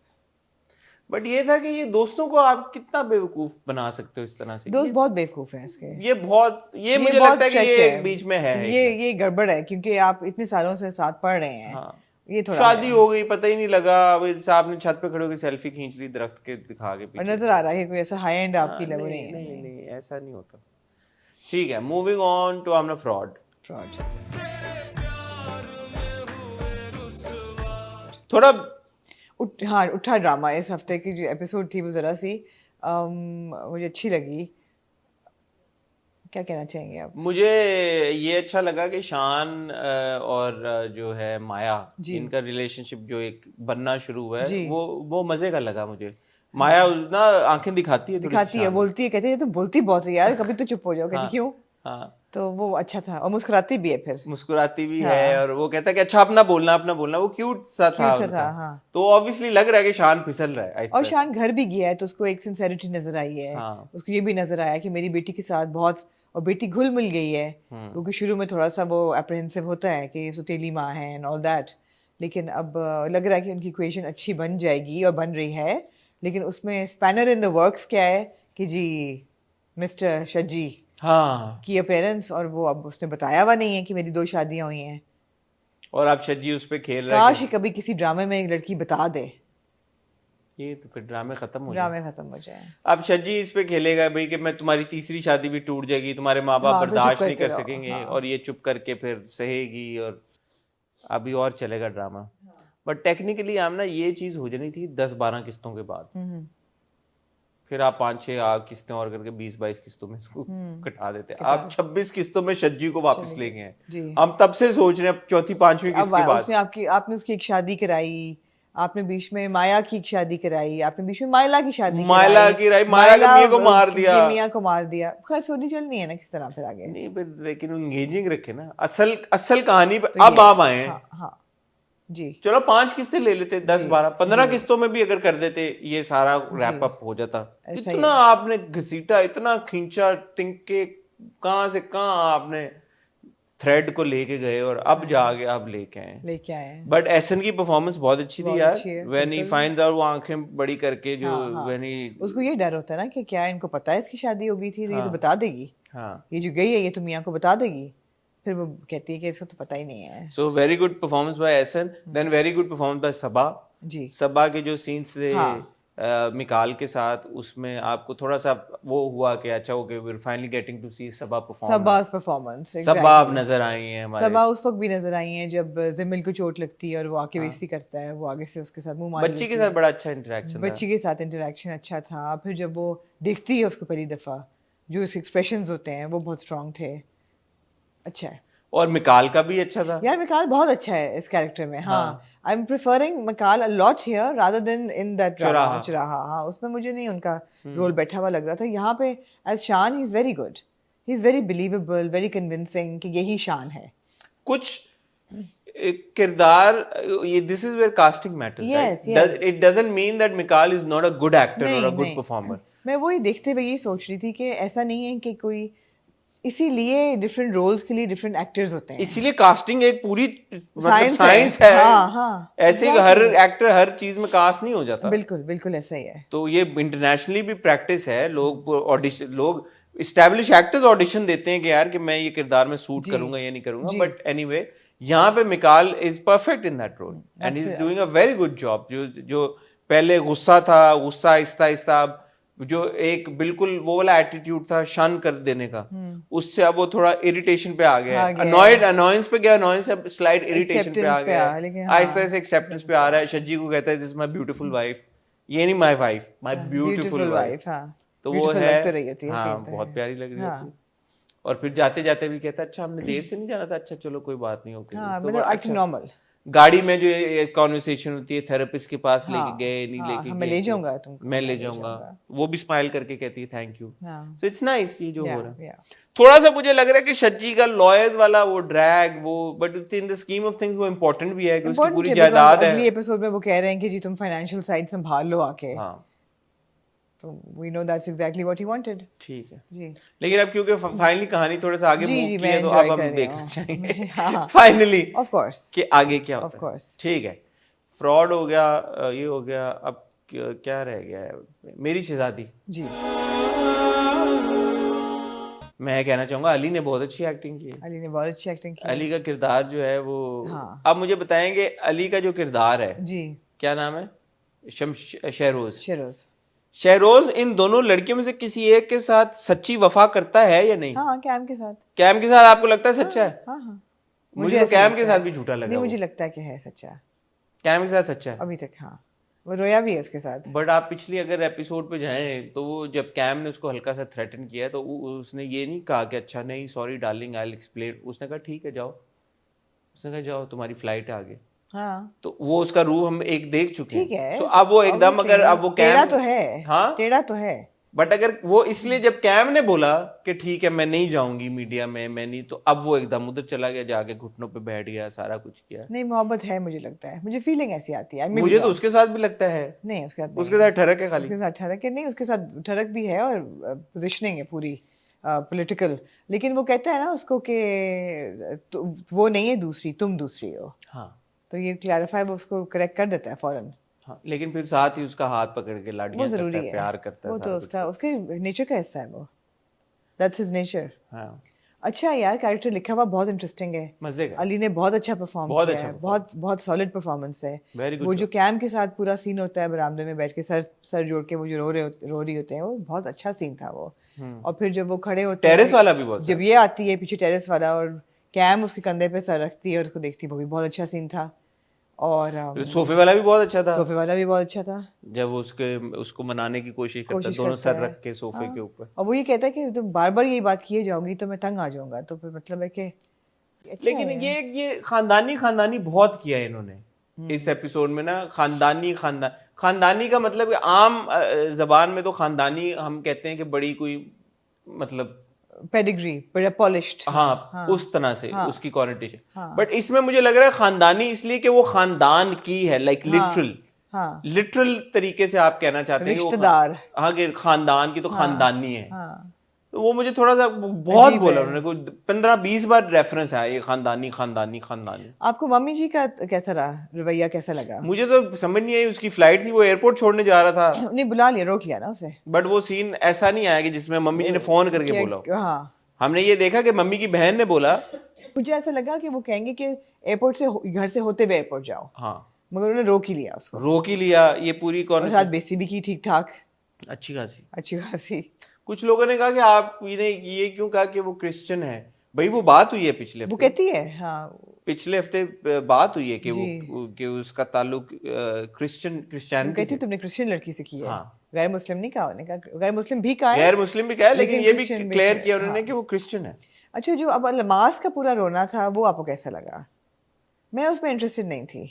बट ये था कि ये दोस्तों को आप कितना बेवकूफ बना सकते हो इस तरह से। दोस्त बहुत बेवकूफ हैं इसके, ये मुझे लगता है कि ये बीच में है, ये गड़बड़ है, क्योंकि आप इतने सालों से साथ पढ़ रहे हैं। हाँ, ये थोड़ा शादी हो गई, पता ही नहीं लगा, साहब ने छत पे खड़े होकर सेल्फी खींच ली दरख्त के दिखा के और पीछे। नजर आ रहा है कोई ऐसा हाई एंड आपकी लेवल नहीं है। नहीं ऐसा नहीं होता। ठीक है, moving on to Aamna fraud. थोड़ा हाँ उठा ड्रामा इस हफ्ते की जो एपिसोड थी वो ज़रा सी मुझे अच्छी लगी। क्या कहना चाहेंगे आप? मुझे ये अच्छा लगा कि शान और जो है माया, जी इनका रिलेशनशिप जो एक बनना शुरू हुआ है, जी वो मजे का लगा मुझे। माया ना आंखें दिखाती है थोड़ी सी दिखाती है, शान में। बोलती है, कहती है तुम बोलती बहुत है यार, कभी तो चुप हो जाओ। कहती हाँ क्यों? हाँ, तो वो अच्छा था और मुस्कुराती भी है फिर। मुस्कुराती भी है हाँ और वो कहता है कि अच्छा अपना बोलना अपना बोलना, वो क्यूट सा था क्यूट सा उनका। था हाँ। तो ऑब्वियसली लग रहा है कि शान फिसल रहा है आहिस्ता और आहिस्ता। शान घर भी गया है तो उसको एक सिंसेरिटी नजर आई है। हाँ उसको ये भी नजर आया कि मेरी बेटी के साथ बहुत, और बेटी घुल मिल गई है, क्योंकि शुरू में थोड़ा सा वो अप्रहेंसिव होता है कि सुतीली माँ है एंड ऑल दैट, लेकिन अब लग रहा है कि उनकी इक्वेशन अच्छी बन जाएगी और बन रही है। लेकिन उसमें स्पैनर इन द वर्क्स क्या है कि जी मिस्टर शजी हाँ, की अपेयरेंस, और वो अब उसने बताया हुआ नहीं है कि मेरी 2 शादियां हुई हैं। और अब शज्जी उस पे खेल रहा है काश कि ही कभी किसी ड्रामे में एक लड़की बता दे, ये तो फिर ड्रामे खत्म हो जाए। ड्रामे खत्म हो जाए। अब शज्जी इस पे खेलेगा भाई कि मैं तुम्हारी तीसरी शादी भी टूट जाएगी, तुम्हारे माँ बाप हाँ तो चुप बर्दाश्त नहीं करके कर रहो सकेंगे हाँ। और ये चुप करके फिर सहेगी और अभी और चलेगा ड्रामा। बट टेक्निकली आम ना ये चीज हो जानी थी 10-12 किस्तों के बाद, फिर आप 5-6 किस्तें और करके 20-22 किस्तों में इसको कटा देते। आप 26 किस्तों में शज्जी को वापस चलेंगे ले गए हैं। जी। हम तब से सोच रहे हैं चौथी 5वीं अब किस्त के बाद। उसने आपने उसकी एक शादी कराई, आपने बीच में माया की एक शादी कराई, आपने बीच में मायला की शादी मायला कराई, की राय, माया के मियां को मार दिया। के मियां को मार दिया। खैर सोनी चलनी है ना किस तरह फिर आगे। नहीं फिर लेकिन एंगेजिंग रखे ना, असल असल कहानी पे तो अब ये आप आए हैं। हाँ हाँ जी चलो 5 किस्तें ले लेते, 10-12-15 जी किस्तों में भी अगर कर देते ये सारा जी रैप अप हो जाता। ऐसा ही इतना है। आपने घसीटा, इतना खींचा, तिनके कहां से कहां आपने थ्रेड को लेके गए और अब जाके आप लेके आए। लेके आए हैं। बट एसन की परफॉर्मेंस बहुत अच्छी थी बहुत यार। अच्छी है व्हेन ही बिल्कुल। फाइंड्स आउट, वो आंखें बड़ी करके जो हाँ हाँ व्हेन ही उसको ये डर होता है ना कि क्या इनको पता है इसकी शादी हो गई थी, तो ये तो हाँ बता देगी, हाँ। ये जो गई है ये तो मियाँ को बता देगी। फिर वो कहती है कि इसको तो पता ही नहीं है। So very good performance by Ahsan, then very good performance by Saba. जी सबा के जो सीन्स थे हाँ मिकाल के साथ, उसमें आपको थोड़ा सा वो हुआ कि अच्छा okay we are finally getting to see Saba perform. Saba's performance Saba अब एग्जैक्टली। नजर आई हैं हमारे। सबा उस वक्त भी नजर आई है जब जिमिल को चोट लगती है और वो आके हाँ, बेइज्जती करता है, वो आगे से उसके साथ मुंह मार बच्ची के लेती साथ है। बड़ा अच्छा इंटरेक्शन था। बच्ची के साथ इंटरेक्शन अच्छा था। फिर जब वो देखती है उसको पहली दफा, जो उसके एक्सप्रेशंस होते हैं वो बहुत स्ट्रांग थे। अच्छा है और मिकाल का भी अच्छा था। यार, मिकाल बहुत अच्छा है इस कैरेक्टर में। हाँ हाँ, I am preferring Mikaal a lot here rather then in that drama चौराहा। चुराहा। हाँ उसमें मुझे नहीं उनका रोल बैठा हुआ लग रहा था। यहाँ पे एज शान ही is very good, he is very believable, very convincing कि यही शान है। कुछ किरदार, ये this is where casting matters, Yes, right? yes. It doesn't mean that Mikaal is not a good actor और नहीं अ गुड नहीं परफॉर्मर। मैं वही देखते हुए ये सोच रही थी कि ऐसा नहीं है कि कोई, इसीलिए डिफरेंट रोल्स के लिए डिफरेंट एक्टर्स होते हैं। इसीलिए कास्टिंग एक पूरी मतलब साइंस साइंस है। हाँ हाँ ऐसे ही हर exactly. एक्टर हर चीज में कास्ट नहीं हो जाता। बिल्कुल बिल्कुल ऐसा ही है। तो ये इंटरनेशनली भी प्रैक्टिस है। लोग ऑडिशन, लोग इस्टेब्लिश एक्टर्स ऑडिशन देते हैं कि यार कि मैं ये किरदार में सूट जी करूंगा या नहीं करूंगा। जी बट एनीवे यहाँ पे Mikaal is perfect in that role and is doing a very good job. जो जो पहले गुस्सा था, गुस्सा आहिस्ता आहिस्ता अब जो एक बिल्कुल वो वाला एटीट्यूड था शन कर देने का, उससे अब वो थोड़ा इरिटेशन पे आ गया आ है। गया अनॉयड, है, अनॉयंस पे गया, अनॉयंस से स्लाइड इरिटेशन पे आ एक्सेप्टेंस पे गया आ, है। लेकिन आहिस्ता हाँ आहिस्ता एक्सेप्टेंस पे आ रहा है। शज्जी को कहता है this is my beautiful wife, ये नहीं my wife, my beautiful beautiful wife. Wife. हाँ तो वो ब्यूटीफुल है, लग तो रही होती है, हाँ सीन तो बहुत है। प्यारी लग रही हाँ होती है। और फिर जाते जाते भी कहता है अच्छा हमने देर से नहीं जाना था, अच्छा चलो कोई बात नहीं, ओके। हाँ तो मतलब बड़ा एक्टिंग अच्छा। नॉर्मल। गाड़ी में जो कॉन्वर्सेशन होती है, थेरेपिस्ट के पास लेके हाँ गए नहीं हाँ लेके हाँ मैं गए, ले कि जाऊंगा तुमको, मैं मैं ले ले जाऊंगा, जाऊंगा। वो भी स्माइल करके कहती है थैंक यू। हाँ सो इट्स नाइस ये जो या हो रहा है। या थोड़ा सा मुझे लग रहा है कि शज्जी का लॉयर्स वाला वो ड्रैग वो, but in the scheme of things वो इम्पोर्टेंट भी है कि उसकी इम्पोर्टेंट पूरी है, बिकॉज जायदाद अगली है। एपिसोड में वो कह रहे हैं कि जी तुम फाइनेंशियल साइड संभाल लो आके, हाँ तो we know that's exactly what he wanted. ठीक है। जी लेकिन अब क्योंकि फाइनली कहानी थोड़ा सा आगे जी मूव जी की मैं है तो एंजॉय अब कर हम रही देखना हूँ चाहेंगे हाँ फाइनली ऑफ कोर्स कि आगे क्या ऑफ होता है। कोर्स ठीक है, फ्रॉड हो गया, ये हो गया, अब क्या रह गया है? मेरी शहजादी। जी। मैं कहना चाहूंगा अली ने बहुत अच्छी एक्टिंग की है। अली ने बहुत अच्छी एक्टिंग की है। अली का किरदार जो है वो, हाँ अब मुझे बताएंगे अली का जो किरदार है, जी क्या नाम है? शहरोज। शेरोज। शहरोज इन दोनों लड़कियों में से किसी एक के साथ सच्ची वफा करता है या नहीं? हाँ कैम के साथ। कैम के साथ आपको लगता है सच्चा है? हाँ हाँ मुझे तो ऐसा कैम लगता के साथ है। भी झूठा लगा नहीं वो। मुझे लगता है कि है सच्चा कैम के साथ सच्चा है। अभी तक। हाँ वो रोया भी है उसके साथ। बट आप पिछली अगर एपिसोड पे जाएं तो वो जब कैम ने उसको हल्का सा थ्रेटन किया तो उसने ये नहीं कहा कि अच्छा नहीं sorry darling I will explain, उसने कहा ठीक है जाओ, उसने कहा जाओ तुम्हारी फ्लाइट है आगे। हाँ तो वो उसका रूप हम एक देख चुके ठीक हैं। है, सो अब वो एकदम obviously, अगर अब वो टेढ़ा कैम तो है, हाँ टेढ़ा तो है। बट अगर वो इसलिए जब कैम ने बोला कि ठीक है मैं नहीं जाऊंगी मीडिया में, मैं नहीं, तो अब वो एकदम उधर चला गया, जाके घुटनों पे बैठ गया, सारा कुछ किया। नहीं मोहब्बत है, मुझे लगता है, मुझे फीलिंग ऐसी आती है। मुझे तो उसके साथ भी लगता है। नहीं उसके साथ नहीं उसके है। साथ ठरक है खाली। उसके साथ ठरक है, नहीं उसके साथ ठरक भी है और पोजिशनिंग है पूरी पॉलिटिकल। लेकिन वो कहता है ना उसको कि वो नहीं है दूसरी, तुम दूसरी हो। हाँ तो ये क्लैरिफाई वो उसको करेक्ट कर देता है फौरन। हाँ, लेकिन फिर साथ ही उसका हाथ पकड़ के वो लाडियां करता जरूरी है, है, प्यार करता है, वो सारा तो कुछ उसका उसके नेचर का हिस्सा है वो, दैट्स हिज नेचर। हाँ अच्छा यार, कैरेक्टर लिखा हुआ बहुत इंटरेस्टिंग है। मजे का, अली ने बहुत अच्छा परफॉर्म बहुत किया अच्छा है, perform। बहुत बहुत सॉलिड परफॉर्मेंस है। वेरी वो गुड जो कैम के साथ पूरा सीन होता है बरामदे में बैठ के सर सर जोड़ के वो जो रो रही होते हैं, वो बहुत अच्छा सीन था वो। और फिर जब वो खड़े होते टेरेस हैं, वाला भी बहुत जब ये आती है पीछे टेरेस वाला और कैम उसके कंधे पे सर रखती है और उसको देखती है, वो भी बहुत अच्छा सीन था। और सोफे वाला भी बहुत अच्छा था, सोफे वाला भी बहुत अच्छा था। जब वो उसको मनाने की कोशिश करता है, दोनों करता सर है, रख के सोफे हाँ। के ऊपर। और वो ये कहता है कि तुम बार बार यही बात किए जाओगी तो मैं तंग आ जाऊंगा, तो फिर मतलब है कि अच्छा लेकिन है। ये खानदानी खानदानी बहुत किया है इन्होंने इस एपिसोड में ना। खानदानी का मतलब कि आम जबान में तो खानदानी हम कहते हैं कि बड़ी कोई मतलब पेडिग्री, बड़ा पॉलिश्ड। हाँ उस तरह से हाँ, उसकी कॉन्टेशन। हाँ, बट इसमें मुझे लग रहा है खानदानी इसलिए कि वो खानदान की है, लाइक लिटरल हाँ, लिटरल तरीके से आप कहना चाहते हैं कि वो रिश्तेदार। हाँ कि खानदान की तो खानदानी है। हाँ, तो वो मुझे थोड़ा सा बहुत अजीब बोला है। उन्होंने, कोई 15-20 बार रेफरेंस है ये खानदानी खानदानी खानदानी। आपको मम्मी जी का कैसा रहा, रवैया कैसा लगा? मुझे तो समझ नहीं आई, उसकी फ्लाइट थी, वो एयरपोर्ट छोड़ने जा रहा था, नहीं बुला लिया, रोक लिया ना उसे। बट वो सीन ऐसा नहीं आया कि जिसमें मम्मी जी ने फोन करके बोला हो। हाँ, हमने ये देखा कि मम्मी की बहन ने बोला। मुझे ऐसा लगा कि वो कहेंगे कि एयरपोर्ट से घर से होते हुए एयरपोर्ट जाओ, हाँ मगर उन्होंने रोक ही लिया उसको। रोक ही लिया, ये पूरी और कौन साथ बेइज्जती भी की ठीक ठाक, अच्छी खासी। अच्छी खासी। कुछ लोगों ने कहा कि आप ये क्यों कहा कि वो क्रिश्चियन है। भाई वो बात हुई है पिछले वो हफ्ते, कहती है, हाँ पिछले हफ्ते बात हुई है कि जी। वो कि उसका ताल्लुक वो क्रिश्चियनिटी कहती से। है तुमने क्रिश्चियन लड़की से की है। हाँ गैर मुस्लिम नहीं कहा, उन्होंने कहा गैर मुस्लिम भी कहा है, गैर मुस्लिम भी कहा है, लेकिन ये भी क्रिश्चियन क्लियर किया हाँ। उन्होंने कि वो क्रिश्चियन है। अच्छा, जो अब अलमास का पूरा रोना था वो आपको कैसा लगा? मैं उसमें इंटरेस्टेड नहीं थी।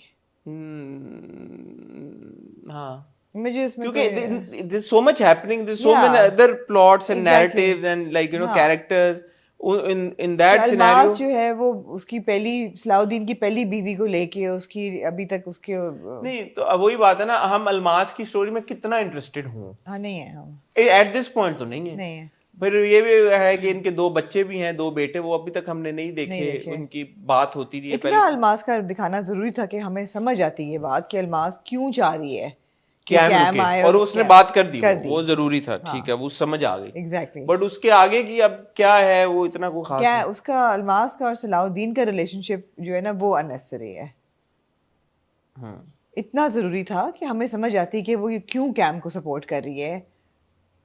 हाँ मुझे इसमें क्योंकि कोई there's so much happening, there's so Yeah, many other plots and exactly. narratives and like हाँ। characters in कि that scenario। अलमास जो है वो उसकी पहली, सलाउद्दीन की पहली बीवी को लेके उसकी अभी तक उसके नहीं तो अब वही बात है ना, हम अलमास की स्टोरी में कितना इंटरेस्टेड हूँ, हाँ नहीं है हम, एट दिस पॉइंट तो नहीं है। नहीं है, फिर ये भी है कि इनके 2 बच्चे भी हैं, 2 बेटे, वो अभी तक हमने नहीं देखे। उनकी बात होती रही है इतना पहले। अलमास का दिखाना जरूरी था कि हमें समझ आती है बात कि अलमास क्यों चाह रही है कि कैम कैम रुके, आए और उसने कैम बात कर दी, कर वो जरूरी था, ठीक है, वो समझ आ गई। एग्जैक्टली। बट उसके आगे की अब क्या है वो इतना कोई खास क्या नहीं। उसका अलमास का और सलाउद्दीन का रिलेशनशिप जो है ना वो अननेसेसरी है। इतना जरूरी था कि हमें समझ आती कि वो ये क्यों कैम को सपोर्ट कर रही है,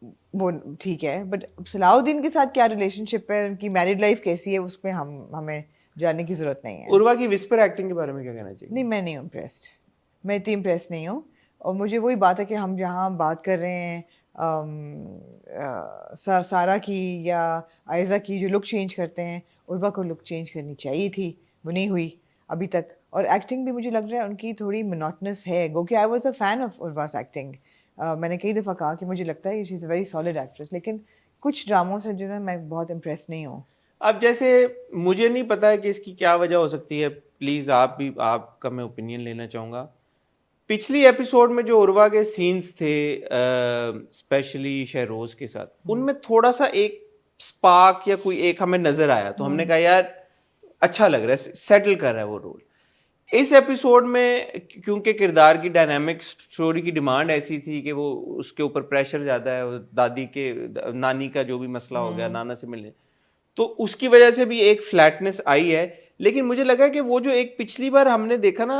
वो ठीक है, बट सलाउद्दीन के साथ क्या रिलेशनशिप है, उनकी मैरिड लाइफ कैसी है, उसमें हमें जानने की जरूरत नहीं है। उर्वा की विस्पर एक्टिंग के बारे में क्या कहना चाहिए? नहीं मैं नहीं हूँ इम्प्रेस्ड, मैं इतनी इम्प्रेस नहीं हूँ। और मुझे वही बात है कि हम जहाँ बात कर रहे हैं सारा की या आयज़ा की जो लुक चेंज करते हैं, उर्वा को लुक चेंज करनी चाहिए थी, वो नहीं हुई अभी तक। और एक्टिंग भी मुझे लग रहा है उनकी थोड़ी मोनोटनस है, गो कि I was a fan of Urwa's acting. मैंने कई दफ़ा कहा कि मुझे लगता है she is a very solid actress, लेकिन कुछ ड्रामों से जो है मैं बहुत इम्प्रेस नहीं हूँ। अब जैसे मुझे नहीं पता है कि इसकी क्या वजह हो सकती है, प्लीज आपका मैं ओपिनियन लेना चाहूंगा। पिछली एपिसोड में जो उर्वा के सीन्स थे स्पेशली शहरोज के साथ, उनमें थोड़ा सा एक स्पार्क या कोई एक हमें नजर आया, तो हमने कहा यार अच्छा लग रहा है, सेटल कर रहा है वो रोल। इस एपिसोड में क्योंकि किरदार की डायनामिक स्टोरी की डिमांड ऐसी थी कि वो उसके ऊपर प्रेशर ज्यादा है, वो नानी का जो भी मसला हो गया, नाना से मिलने, तो उसकी वजह से भी एक फ्लैटनेस आई है। लेकिन मुझे लगा कि वो जो एक पिछली बार हमने देखा ना,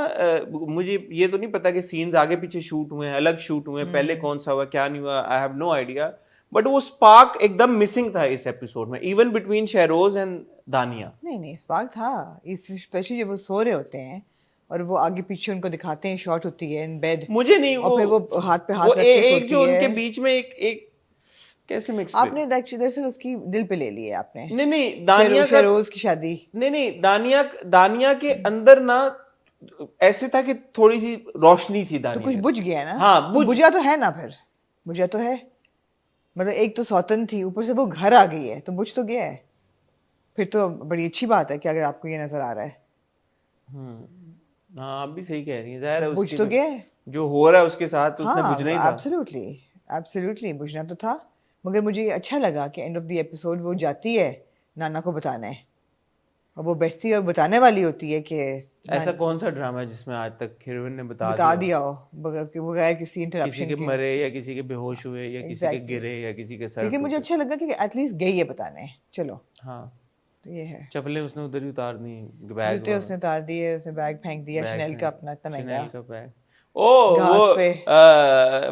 मुझे ये तो नहीं पता कि सीन्स आगे पीछे शूट हुए हैं, अलग शूट हुए हैं, पहले कौन सा हुआ क्या नहीं हुआ, I have no idea, but वो स्पार्क एकदम मिसिंग था इस एपिसोड में, इवन बिटवीन शहरोज एंड दानिया। नहीं स्पार्क था, स्पेशली जब वो सो रहे होते हैं और वो आगे पीछे उनको दिखाते हैं, शॉट होती है इन बेड, मुझे नहीं और फिर वो हाथ पे हाथ वो रख के एक सोती जो है। उनके बीच में एक कैसे मैं explain- आपने दरअसल उसकी दिल पे ले ली है आपने। नहीं दानिया का शेरोज की शादी। नहीं दानिया के अंदर ना ऐसे था कि थोड़ी सी रोशनी थी तो दानिया कुछ के बुझ गया है ना। हाँ तो बुझा तो है ना, फिर बुझा तो है, मतलब एक तो सौतन थी, ऊपर से वो घर आ गई है, तो बुझ तो गया है। फिर तो बड़ी अच्छी बात है कि अगर आपको ये नजर आ रहा है। हाँ आप भी सही कह रही हैं, जाहिर है बुझ उसके तो गया है। जो हो रहा है उसके साथ तो उसने हाँ, बुझना ही था। एब्सोल्युटली एब्सोल्युटली बुझना तो था। मगर मुझे ये अच्छा लगा कि एंड ऑफ द एपिसोड वो जाती है नाना को बताने, और वो बैठती है और बताने वाली होती है कि ऐसा कौन सा ड्रामा है जिसमें आज तक हीरोइन ने बता बता दिया दिया हो बगैर किसी किसी इंटरप्शन के के। मरे या किसी के बेहोश हुए या किसी के एग्जैक्टली। गिरे या किसी के सर लेकिन मुझे टूटे। अच्छा लगा कि एटलीस्ट गई है बताने, चलो। हाँ तो ये है। चप्पलें उसने उधर ही उतार दी, बैग जूते उसने उतार दिए, उसने बैग फेंक दिया, बैग शनेल का अपना इतना महंगा। शनेल का बैग ओ घास वो पे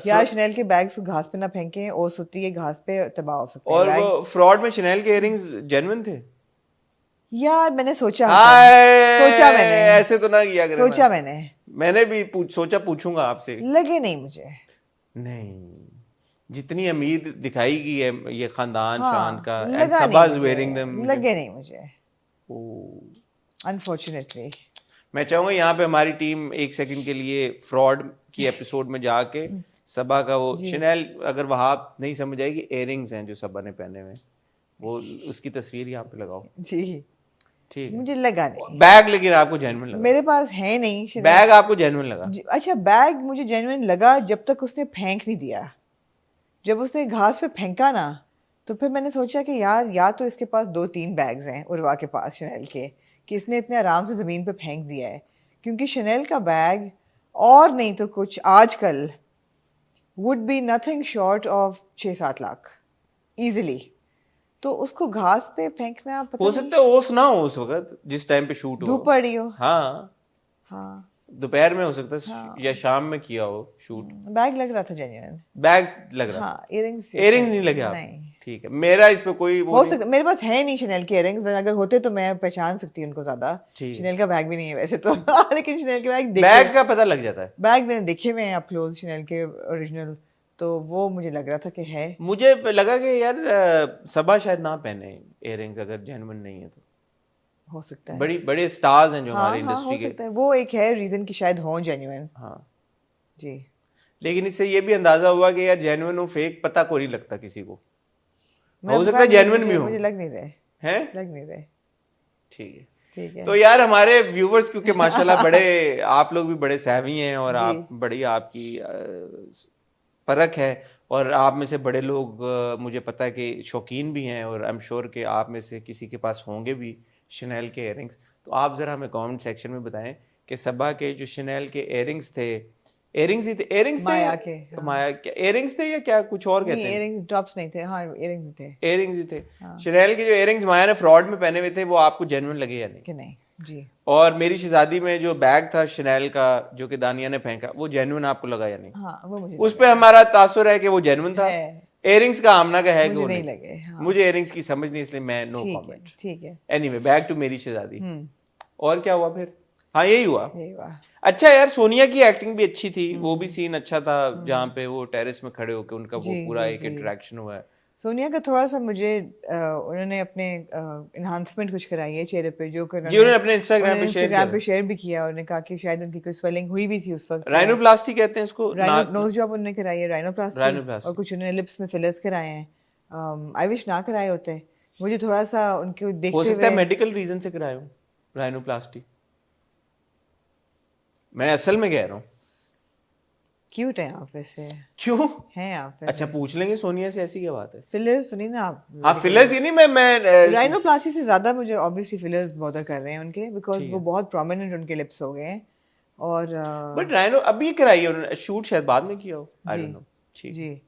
यार, शनेल के बैग्स को घास पे ना फेंके, ओस होती है घास पे, तबाह हो सकते हैं और वो बैग। फ्रॉड में शनेल के इयररिंग्स जेन्युइन थे। यार मैंने सोचा हाय हसन, सोचा मैंने, ऐसे तो ना किया करे सोचा मैंने, मैंने भी सोचा पूछूंगा आपसे। लगे नहीं मुझे। नहीं जितनी अमीर दिखाई गई है ये खानदान शान हाँ, का एंड लगा नहीं सबाज मुझे, वेयरिंग देम लगे नहीं मुझे, ओ अनफॉर्चुनेटली। मैं चाहूंगा यहाँ पे हमारी टीम एक सेकंड के लिए फ्रॉड की एपिसोड में जाके सबा का वो शनेल अगर वहां नहीं समझ आएगी इयररिंग्स हैं जो सबा ने पहने हुए वो उसकी तस्वीर यहाँ पे लगाओ। जी ठीक है मुझे लगा नहीं। बैग लेकिन आपको जेन्युइन लगा मेरे पास है नहीं शनेल। बैग आपको जेन्युइन लगा अच्छा, बैग मुझे जेन्युइन लगा जब तक उसने फेंक नहीं दिया। जब उसने घास पे फेंका ना, तो फिर मैंने सोचा कि यार या तो इसके पास 2-3 बैग्स हैं उर्वा के पास शनेल के, कि इसने इतने आराम से ज़मीन पे फेंक दिया है। क्योंकि शनेल का बैग और नहीं तो कुछ आजकल would be nothing short of 6-7 lakh easily. तो उसको घास पे फेंकना पता हो नहीं, सकता है ओस ना हो उस वक्त जिस टाइम पे शूट हो धूप पड़ी हो। हाँ हाँ, दोपहर में हो सकता है या शाम में किया हो शूट। बैग लग रहा था जेन्युइन। बैग लग रहा हाँ, इयरिंग्स इयररिंग्स नहीं लगे आप नहीं। ठीक है मेरा इस पे कोई वो हो नहीं सकता, मेरे पास है नहीं शनेल के इयरिंग्स, वरना अगर होते तो मैं पहचान सकती उनको ज्यादा। ठीक है। शनेल का बैग भी नहीं है वैसे तो लेकिन शनेल के बैग बैग देखे, का पता लग जाता है। बैग मैंने देखे हुए हैं अप क्लोज शनेल के ओरिजिनल, तो वो मुझे लग रहा था कि है। मुझे लगा कि यार सबा शायद ना पहने इयररिंग्स अगर जेन्युइन नहीं है तो हो सकता है। बड़ी बड़े स्टार्स हैं जो हाँ हमारे हाँ, हो इंडस्ट्री के सकता है, वो एक है रीजन कि शायद हो जेन्युइन। हाँ जी लेकिन इससे ये भी अंदाजा हुआ कि यार जेन्युइन हो फेक पता को नहीं लगता किसी को मैं हो सकता है जेन्युइन भी हो मुझे लग नहीं रहे, हैं लग नहीं रहे। ठीक है ठीक है। तो यार हमारे व्यूवर्स क्योंकि माशाल्लाह बड़े आप लोग भी बड़े सहवी हैं और जी। आप बड़ी आपकी परख है और आप में से बड़े लोग मुझे पता है कि शौकीन भी हैं और आई एम श्योर कि आप में से किसी के पास होंगे भी शनेल के इयररिंग्स। तो आप ज़रा हमें कमेंट सेक्शन में बताएं कि सबा के जो शनेल के इयररिंग्स थे, इयररिंग्स ही थे, इयररिंग्स थे माया के, हाँ। माया क्या इयररिंग्स थे या क्या कुछ और कहते नहीं, हैं? इयरिंग्स ड्रॉप्स नहीं थे, हाँ इयरिंग्स थे। इयररिंग्स ही थे। शनेल के जो इयररिंग्स माया ने फ्रॉड में पहने हुए थे वो आपको जेन्युइन लगे या नहीं? कि नहीं जी। और मेरी शहजादी में जो बैग था शनेल का जो कि दानिया ने फेंका वो जेन्युइन आपको लगा या नहीं? हाँ वो मुझे उस पे हमारा तासुर है कि वो जेन्युइन था। है। इयररिंग्स का आमना का है कि मुझे वो नहीं नहीं लगे, हाँ। मुझे इयररिंग्स की समझ नहीं इसलिए मैं नो ठीक है, कमेंट। ठीक है। एनीवे बैक टू मेरी शहजादी। और क्या हुआ फिर? हाँ यही हुआ। यही हुआ। अच्छा यार सोनिया की एक्टिंग भी अच्छी थी, वो भी सीन अच्छा था जहाँ पे वो टेरेस में खड़े होकर उनका वो जी, पूरा जी, एक जी। इंटरेक्शन हुआ है। सोनिया का थोड़ा सा मुझे उन्होंने अपने इन्हांसमेंट कुछ कराई है चेहरे पे, जो कर जी उन्होंने अपने इंस्टाग्राम पे शेयर इंस्टाग्राम पे किया शेयर भी किया। उन्होंने कहा कि शायद उनकी कोई स्वेलिंग हुई भी थी उस वक्त। राइनोप्लास्टी कहते हैं इसको नोज जॉब उन्होंने कराई है, राइनोप्लास्टी, राइनोप्लास्टी। और कुछ उन्होंने लिप्स में फिलर्स कराए हैं। आई विश ना कराए होते। मुझे थोड़ा सा उनको हो देखते सकता है हुए मेडिकल रीजन से कराए हो राइनोप्लास्टी, मैं असल में कह रहा हूँ। क्यूट है आप वैसे, क्यों हैं आप वैसे। अच्छा पूछ लेंगे सोनिया से, ऐसी क्या बात है? फिलर्स सुनी ना आप। हाँ फिलर्स ही नहीं मैं राइनोप्लास्टी से ज्यादा मुझे ऑब्वियसली फिलर्स बॉदर कर रहे हैं उनके, बिकॉज ठीक वो है। बहुत प्रोमिनेंट उनके लिप्स हो गए हैं। और बट राइनो अभी कराई है उन्होंने, शूट शायद बाद में किया हो, आई जी, डोंट नो। ठीक जी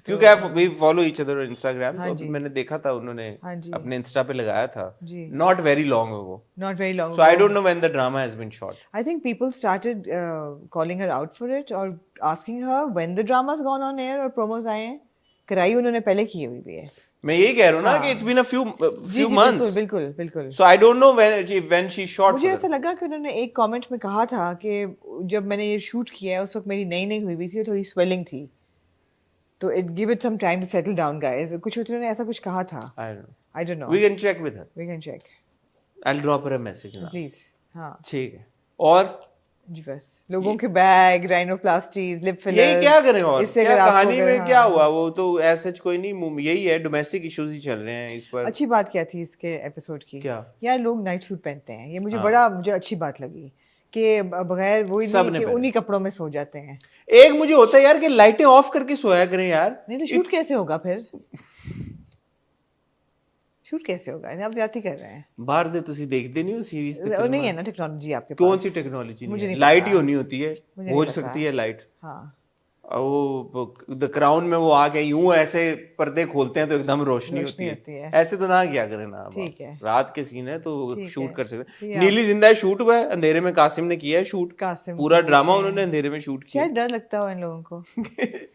क्योंकि we follow each other Instagram, हाँ तो जी। अभी मैंने देखा था उन्होंने हाँ जी। अपने इंस्टा पे लगाया था। जी। नॉट वेरी लॉन्ग वो, not very long. So I don't know when the drama has been shot. I think people started calling her out for it और asking her when the drama's gone on air और promos आए हैं। कराई उन्होंने पहले की हुई भी है। मैं यही कह रहा हूँ ना कि इट्स बीन अ फ्यू जी जी मंथ्स, बिल्कुल बिल्कुल। So I don't know when she shot. मुझे ऐसा लगा कि उन्होंने एक कमेंट में कहा था कि जब मैंने ये शूट किया है उस वक्त मेरी नई नई हुई थी, थोड़ी स्वेलिंग थी, तो it give it some time to settle down guys, कुछ उन्होंने ऐसा कुछ कहा था। I don't know, we can check with her, we can check, I will drop her a message now, please. हाँ ठीक है। और जी बस लोगों के बैग, राइनोप्लास्टीज, लिप फिलर, यही क्या करें, और इससे क्या अगर आपको कहानी अगर में क्या हाँ। हुआ, वो तो ऐसा कोई नहीं, यही है डोमेस्टिक इश्यूज ही चल रहे हैं इस पर। अच्छी बात क्या थी इसके एपिसोड की? क्या? यार लोग नाइट सूट पहनते हैं, ये मुझे हाँ। बड़ा मुझे अच्छी बात लगी कि बगैर वही सब नहीं ने कि पहना। उन्हीं कपड़ों में सो जाते हैं। एक मुझे होता है यार कि लाइटें ऑफ करके सोया करें यार। नहीं तो शूट कैसे होगा फिर? शूट कैसे होगा? आप जाती कर रहे हैं बाहर दे तुसी देखते नहीं हो सीरीज ते वो नहीं है फिल्मां? ना टेक्नोलॉजी आपके कौन पास? सी टेक्नोलॉजी मुझे नहीं है, नहीं लाइट पता। ही होनी होती है, मुझे हो नहीं पता। सकती है लाइट। हाँ वो द क्राउन में वो आके यूं ऐसे पर्दे खोलते हैं तो एकदम रोशनी होती होती है। है। ऐसे तो ना क्या करें ना, अब ठीक है रात के सीन है तो ठीक शूट है। कर सकते ये हैं। नीली जिंदा है शूट हुआ है, अंधेरे में कासिम ने किया है शूट, कासिम पूरा को ड्रामा पूछे। उन्होंने अंधेरे में शूट किया। शायद डर लगता हो इन लोगों को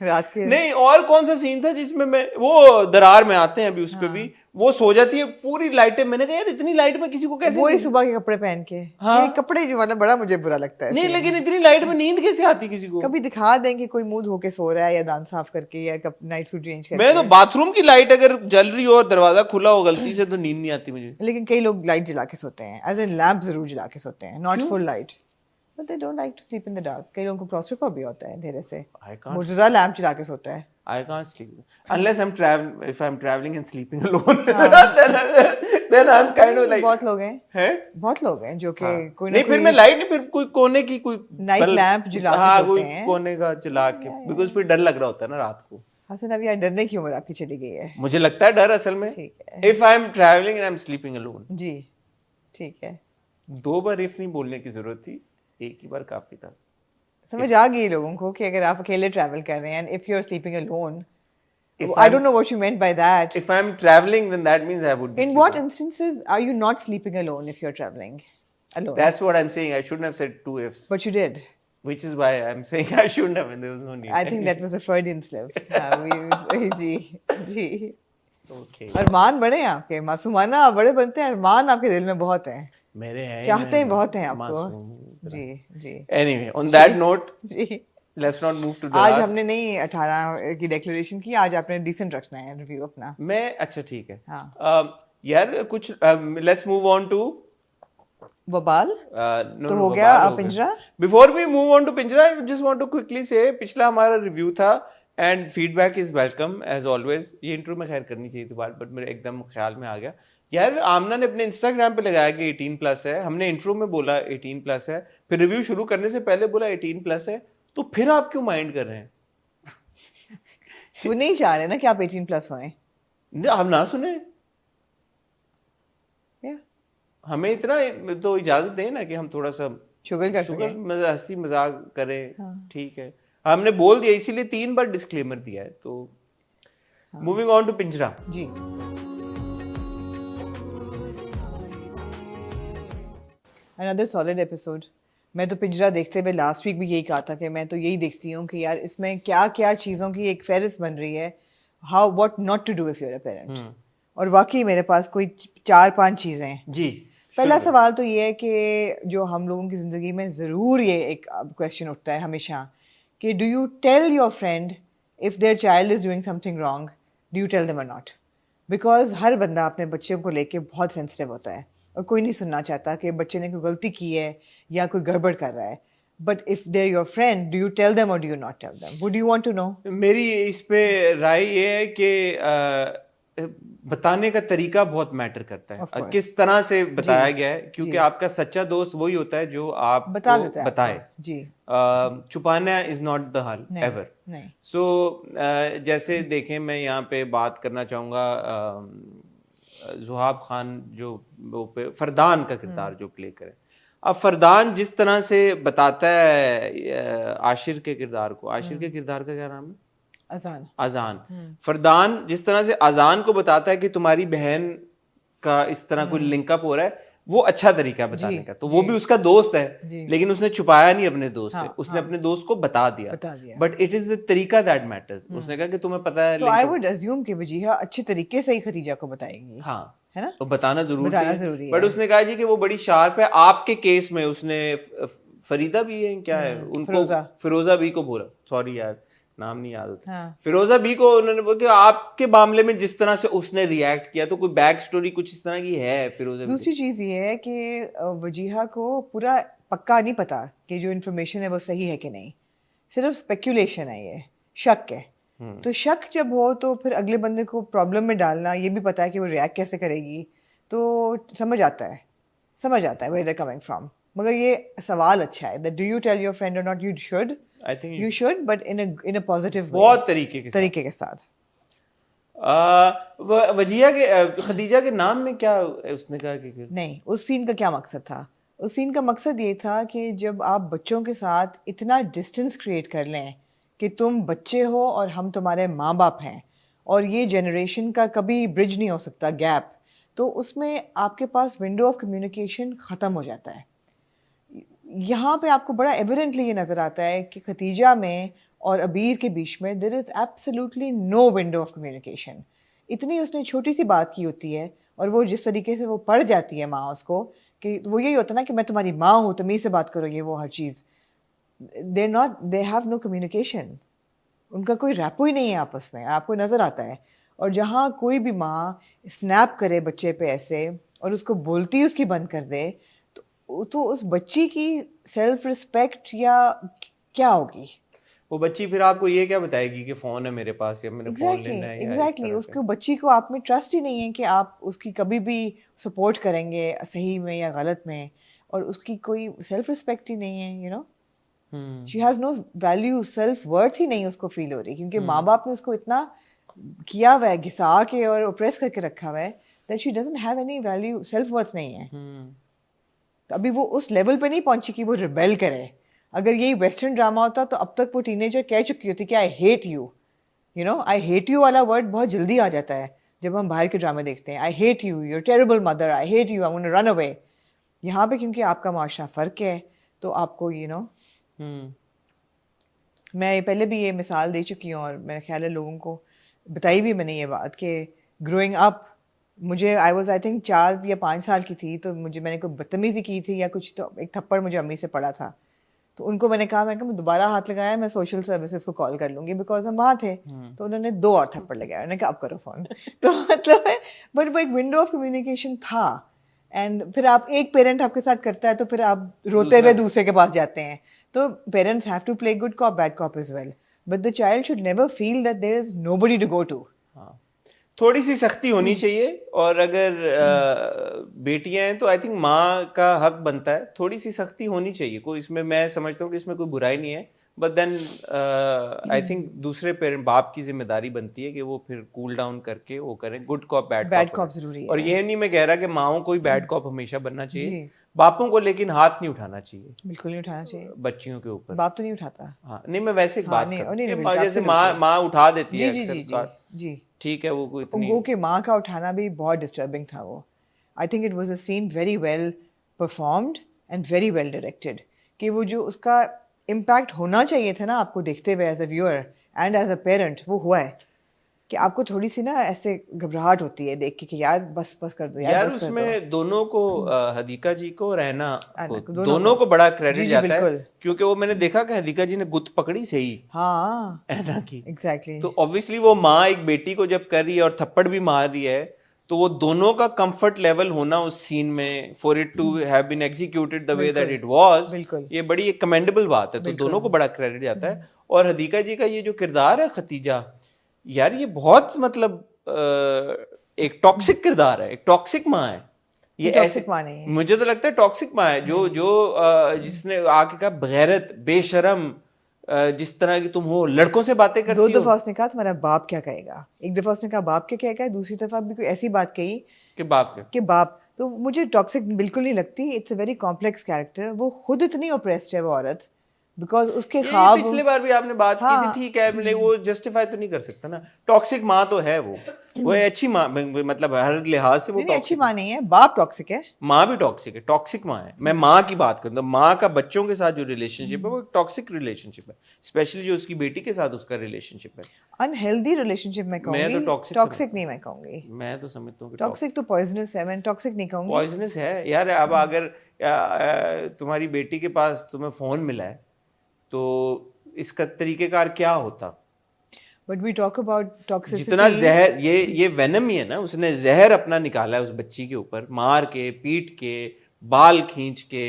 रात के। नहीं, और कौन सा सीन था जिसमें मैं वो दरार में आते हैं अभी उस पे हाँ। भी वो सो जाती है पूरी लाइटें, मैंने कहा यार इतनी लाइट में किसी को कैसे वो ही नींद? सुबह के कपड़े पहन के, हाँ। ये कपड़े जो वाला बड़ा मुझे बुरा लगता है नहीं scene। लेकिन इतनी लाइट में नींद कैसे आती किसी को? कभी दिखा दें कि कोई मुंह धो के सो रहा है या दांत साफ करके या नाइट सूट चेंज मैं तो करके। बाथरूम की लाइट अगर जल रही हो और दरवाजा खुला हो गलती से तो नींद नहीं आती मुझे। लेकिन कई लोग लाइट जला के सोते हैं, एज इन लैंप जरूर जला के सोते हैं, not full light, but they don't like to sleep in the dark. कई लोगों को क्लॉस्ट्रोफोबिया होता है अंधेरे से, I can't मुर्तजा लैंप जला के सोता है। I can't sleep unless if I'm traveling and sleeping alone. then I'm kind of like बहुत लोग हैं, हैं? बहुत लोग हैं जो कि कोई ना नहीं फिर कोई मैं लाइट नहीं, फिर कोई कोने की कोई नाइट बल्ब- लैंप जला के हाँ, सोते कोई हैं। कोने का जला के, बिकॉज फिर डर लग रहा होता है ना रात को। हसन अब यार डरने की उम्र आपकी चली गई है। मुझे लगता है डर असल में। ठीक है। If I'm traveling and I'm sleeping alone, जी ठीक है, 2 बार इफ नहीं बोलने की जरूरत थी, एक ही बार काफी था। समझ आ गई लोगों को कि अगर आप अकेले ट्रैवल कर रहे हैं and if you are sleeping alone, If I I'm- don't know what you meant by that. If I'm traveling, then that means I would be In sleeping. what instances are you not sleeping alone if you're traveling alone? That's what I'm saying. I shouldn't have said 2 ifs, But you did. which is why I'm saying I shouldn't have, and there was no need. I think that was a Freudian slip. जी जी। Okay. अरमान बड़े हैं आपके, मासूमाना आप बड़े बनते हैं, अरमान आपके दिल में बहुत हैं, मेरे हैं, चाहते मैं बहुत हैं आपको। मासूम। जी जी Anyway, on that note, ji. let's not move to आज Darar. हमने नहीं 18 की डिक्लेरेशन की, आज आपने डिसेंट रखना है रिव्यू अपना। मैं अच्छा ठीक है। हाँ। यार कुछ let's move on to वबाल no, तो no, हो गया बवाल हो पिंजरा। Before we move on to पिंजरा, I just want to quickly say पिछला हमारा रिव्यू था and feedback is welcome as always. ये इंट्रो में खैर करनी चाहिए थी बात, बट मेरे एकदम ख्याल में आ गया। यार आमना ने अपने इंस्टाग्राम पे लगाया कि 18+ है, हमने इंट्रो में बोला 18+ है, फिर रिव्यू शुरू करने से पहले बोला 18+ है, तो फिर आप क्यों माइंड कर रहे हैं? वो नहीं चाह रहे ना कि आप 18+ होएं। हम ना सुने, Yeah. हमें इतना तो इजाजत दें ना कि हम थोड़ा सा शुगर कर शुगर सकें। हंसी मजाक करें। ठीक है, हमने बोल दिया, इसीलिए 3 बार डिस्क्लेमर दिया है। तो मूविंग ऑन टू पिंजरा। जी। Another solid episode. मैं तो पिंजरा देखते हुए लास्ट वीक भी यही कहा था कि मैं तो यही देखती हूँ कि यार इसमें क्या क्या चीज़ों की एक फहरिस्त बन रही है, how what not to do if you are a parent. और वाकई मेरे पास कोई 4-5 चीज़ें हैं। जी। पहला सवाल तो ये है कि जो हम लोगों की ज़िंदगी में ज़रूर ये एक क्वेश्चन उठता है हमेशा कि do you tell your friend if their child is doing something wrong, do you tell them और नॉट? बिकॉज हर बंदा अपने बच्चे को लेके बहुत सेंसिटिव होता है और कोई नहीं सुनना चाहता कि बच्चे ने कोई गलती की है या कोई गड़बड़ कर रहा है। But if they're your friend, do you tell them और do you not tell them? Would you want to know? मेरी इस पे राय ये है कि बताने का तरीका बहुत मैटर करता है, किस तरह से बताया गया है, क्योंकि आपका सच्चा दोस्त वही होता है जो आप बता देता है बताए। जी। छुपाना इज नॉट द हल एवर। नहीं। सो जैसे देखें, मैं यहाँ पे बात करना चाहूँगा ज़ुहाब खान जो वो पे फरदान का किरदार जो प्ले करे। अब फरदान जिस तरह से बताता है आशिर के किरदार को, आशिर के किरदार का क्या नाम है? अजान। फरदान जिस तरह से अजान को बताता है कि तुम्हारी बहन का इस तरह कोई लिंकअप हो रहा है, वो अच्छा तरीका है बताने का। तो वो भी उसका दोस्त है, लेकिन उसने छुपाया नहीं अपने दोस्त से, उसने अपने दोस्त को बता दिया। बट इट इज द तरीका दैट मैटर्स। उसने कहा कि तुम्हें पता है, तो आई वुड अज्यूम कि वजीहा अच्छे तरीके से ही खदीजा को बताएंगी। हाँ, है ना, तो बताना जरूरी है। बट उसने कहा जी कि वो बड़ी शार्प है। आपके केस में उसने फरीदा भी है, क्या है उनको, फिरोजा बी को बोला, सॉरी यार नाम नहीं याद होता, फिरोजा बी को उन्होंने बोला कि आपके मामले में जिस तरह से उसने रिएक्ट किया, तो कोई बैक स्टोरी कुछ इस तरह की है फिरोजा बी। दूसरी चीज ये है कि वजीहा को पूरा पक्का नहीं पता कि जो इन्फॉर्मेशन है वो सही है कि नहीं, सिर्फ स्पेक्यूलेशन है, ये शक है। तो शक जब हो तो फिर अगले बंदे को प्रॉब्लम में डालना, ये भी पता है कि वो रिएक्ट कैसे करेगी, तो समझ आता है वेयर दे कमिंग फ्रॉम। मगर ये सवाल अच्छा है, do you tell your friend और not? You should, I think you should, but in a positive बहुत तरीके के साथ। वजिया के खदीजा के नाम में क्या उसने कहा कि नहीं, उस सीन का क्या मकसद था? उस सीन का मकसद ये था कि जब आप बच्चों के साथ इतना डिस्टेंस क्रिएट कर लें कि तुम बच्चे हो और हम तुम्हारे माँ बाप हैं, और ये जनरेशन का कभी ब्रिज नहीं हो सकता गैप, तो उसमें आपके पास विंडो ऑफ कम्युनिकेशन ख़त्म हो जाता है। यहाँ पे आपको बड़ा एविडेंटली ये नज़र आता है कि खतीजा में और अबीर के बीच में there is absolutely no window of communication. इतनी उसने छोटी सी बात की होती है, और वो जिस तरीके से वो पढ़ जाती है माँ उसको, कि वो यही होता है ना कि मैं तुम्हारी माँ हूँ, तमीज़ से बात करो, ये वो हर चीज़। दे हैव नो कम्युनिकेशन, उनका कोई रैपो ही नहीं है आपस में, आपको नज़र आता है। और जहाँ कोई भी माँ स्नैप करे बच्चे पे ऐसे और उसको बोलती उसकी बंद कर दे, तो उस बच्ची की सेल्फ रिस्पेक्ट या क्या होगी? वो बच्ची फिर आपको ये क्या बताएगी कि फोन है मेरे पास या मैंने फोन लेना है, एग्जैक्टली उसको, बच्ची को आप में ट्रस्ट ही नहीं है कि आप उसकी कभी भी सपोर्ट करेंगे सही में या गलत में, और उसकी कोई सेल्फ रिस्पेक्ट ही नहीं है, you know, she has no value, self worth ही नहीं उसको फील हो रही, क्योंकि माँ बाप ने उसको इतना किया हुआ है, घिसा के और ओप्रेस करके रखा हुआ है, that she doesn't have any value, self worth नहीं है। तो अभी वो उस लेवल पे नहीं पहुंची कि वो रिबेल करे। अगर यही वेस्टर्न ड्रामा होता तो अब तक वो टीनेजर कह चुकी होती कि आई hate you, you know, I hate you वाला वर्ड बहुत जल्दी आ जाता है जब हम बाहर के ड्रामे देखते हैं। I hate you, you're terrible mother, I hate you, I want to run away. यहाँ पे क्योंकि आपका माशरा फ़र्क है, तो आपको यू नो, मैं पहले भी ये मिसाल दे चुकी हूँ और मेरा ख्याल है लोगों को बताई भी मैंने ये बात कि ग्रोइंग अप, मुझे आई वॉज आई थिंक 4 या 5 साल की थी, तो मैंने कोई बदतमीज़ी की थी या कुछ, तो एक थप्पड़ मुझे अम्मी से पड़ा था। तो उनको मैंने कहा, मैं दोबारा हाथ लगाया मैं सोशल सर्विसेज को कॉल कर लूँगी, बिकॉज हम वहाँ थे। तो उन्होंने 2 और थप्पड़ लगाया, उन्होंने कहा अब करो फ़ोन। तो मतलब है, बट वो एक विंडो ऑफ कम्युनिकेशन था। एंड फिर आप, एक पेरेंट आपके साथ करता है तो फिर आप रोते हुए दूसरे के पास जाते हैं। तो parents have to play good cop bad cop as well, but the child should never feel that there is nobody to go to. थोड़ी सी सख्ती होनी चाहिए, और अगर बेटियां हैं तो आई थिंक माँ का हक बनता है, थोड़ी सी सख्ती होनी चाहिए। कोई इसमें, मैं समझता हूँ कि इसमें कोई बुराई नहीं है, बट देन आई थिंक दूसरे पेरेंट, बाप की जिम्मेदारी बनती है कि वो फिर कूल डाउन करके वो करें, गुड कॉप बैड कॉप जरूरी है। और ये नहीं मैं कह रहा कि माओ को ही बैड कॉप हमेशा बनना चाहिए, बापों को लेकिन हाथ नहीं उठाना चाहिए, बिल्कुल नहीं उठाना चाहिए बच्चियों के ऊपर। बाप तो नहीं उठाता। हाँ नहीं, मैं वैसे एक बात कर रहा हूँ, जैसे माँ उठा देती है जी, ठीक है, वो इतनी वो के माँ का उठाना भी बहुत डिस्टर्बिंग था। वो I think it was a scene very well performed and very well directed, कि वो जो उसका इम्पैक्ट होना चाहिए था ना आपको देखते हुए as a viewer and as a parent, वो हुआ है कि आपको थोड़ी सी ना ऐसे घबराहट होती है देख के कि यार बस कर दो यार, बस उसमें कर दो। दोनों को, हदीका जी को, रहना को, दोनों को बड़ा क्रेडिट जाता है, क्योंकि वो मैंने देखा कि हदीका जी ने गुत पकड़ी सही, हाँ रहना की, एग्जैक्टली। तो ऑब्वियसली वो माँ एक बेटी को जब कर रही है और थप्पड़ भी मार रही है, तो वो दोनों का कंफर्ट लेवल होना उस सीन में, for it to have been executed the way that it was, ये बड़ी एक कमेंडेबल बात है, तो दोनों को बड़ा क्रेडिट जाता है। और हदीका जी का ये जो किरदार है खतीजा, यार ये बहुत मतलब एक टॉक्सिक किरदार है, एक टॉक्सिक माँ है ये, ऐसे मुझे तो लगता है टॉक्सिक माँ है, जो जिसने आके कहा बगैरत, बेशरम, जिस तरह की तुम हो, लड़कों से बातें करती हो। 2 दफा उसने कहा तुम्हारा बाप क्या कहेगा, एक दफा उसने कहा बाप क्या कहेगा, दूसरी दफा भी कोई ऐसी बात कही कि बाप। तो मुझे टॉक्सिक बिल्कुल नहीं लगती। It's a very complex character, वो खुद इतनी ओप्रेस्ड है वो औरत, बिकॉज उसके ये ख्वाब पिछले बार भी आपने बात की थी, ठीक है, मतलब वो जस्टिफाई तो नहीं कर सकता ना। टॉक्सिक माँ तो है वो है अच्छी माँ, मतलब हर लिहाज से वो नहीं अच्छी टॉक्सिक माँ नहीं है, बाप टॉक्सिक है। माँ भी टॉक्सिक है, टॉक्सिक माँ है। मैं माँ की बात करूँ तो माँ का बच्चों के साथ जो रिलेशनशिप है वो टॉक्सिक रिलेशनशिप है, स्पेशली जो उसकी बेटी के साथ उसका रिलेशनशिप है। अनहेल्दी रिलेशनशिप मैं मैं कहूंगी, तो टॉक्सिक टॉक्सिक नहीं मैं कहूंगी। मैं तो समझता हूँ कि टॉक्सिक तो पॉइजनस है, मैं टॉक्सिक नहीं कहूंगी। पॉइजनस है यार। अब अगर तुम्हारी बेटी के पास तुम्हें फोन मिला है तो इसका तरीकेकार क्या होता? बट वी टॉक अबाउट जितना टॉक्सिसिटी। जहर, ये वेनम ही है ना, उसने जहर अपना निकाला है उस बच्ची के ऊपर, मार के, पीट के, बाल खींच के,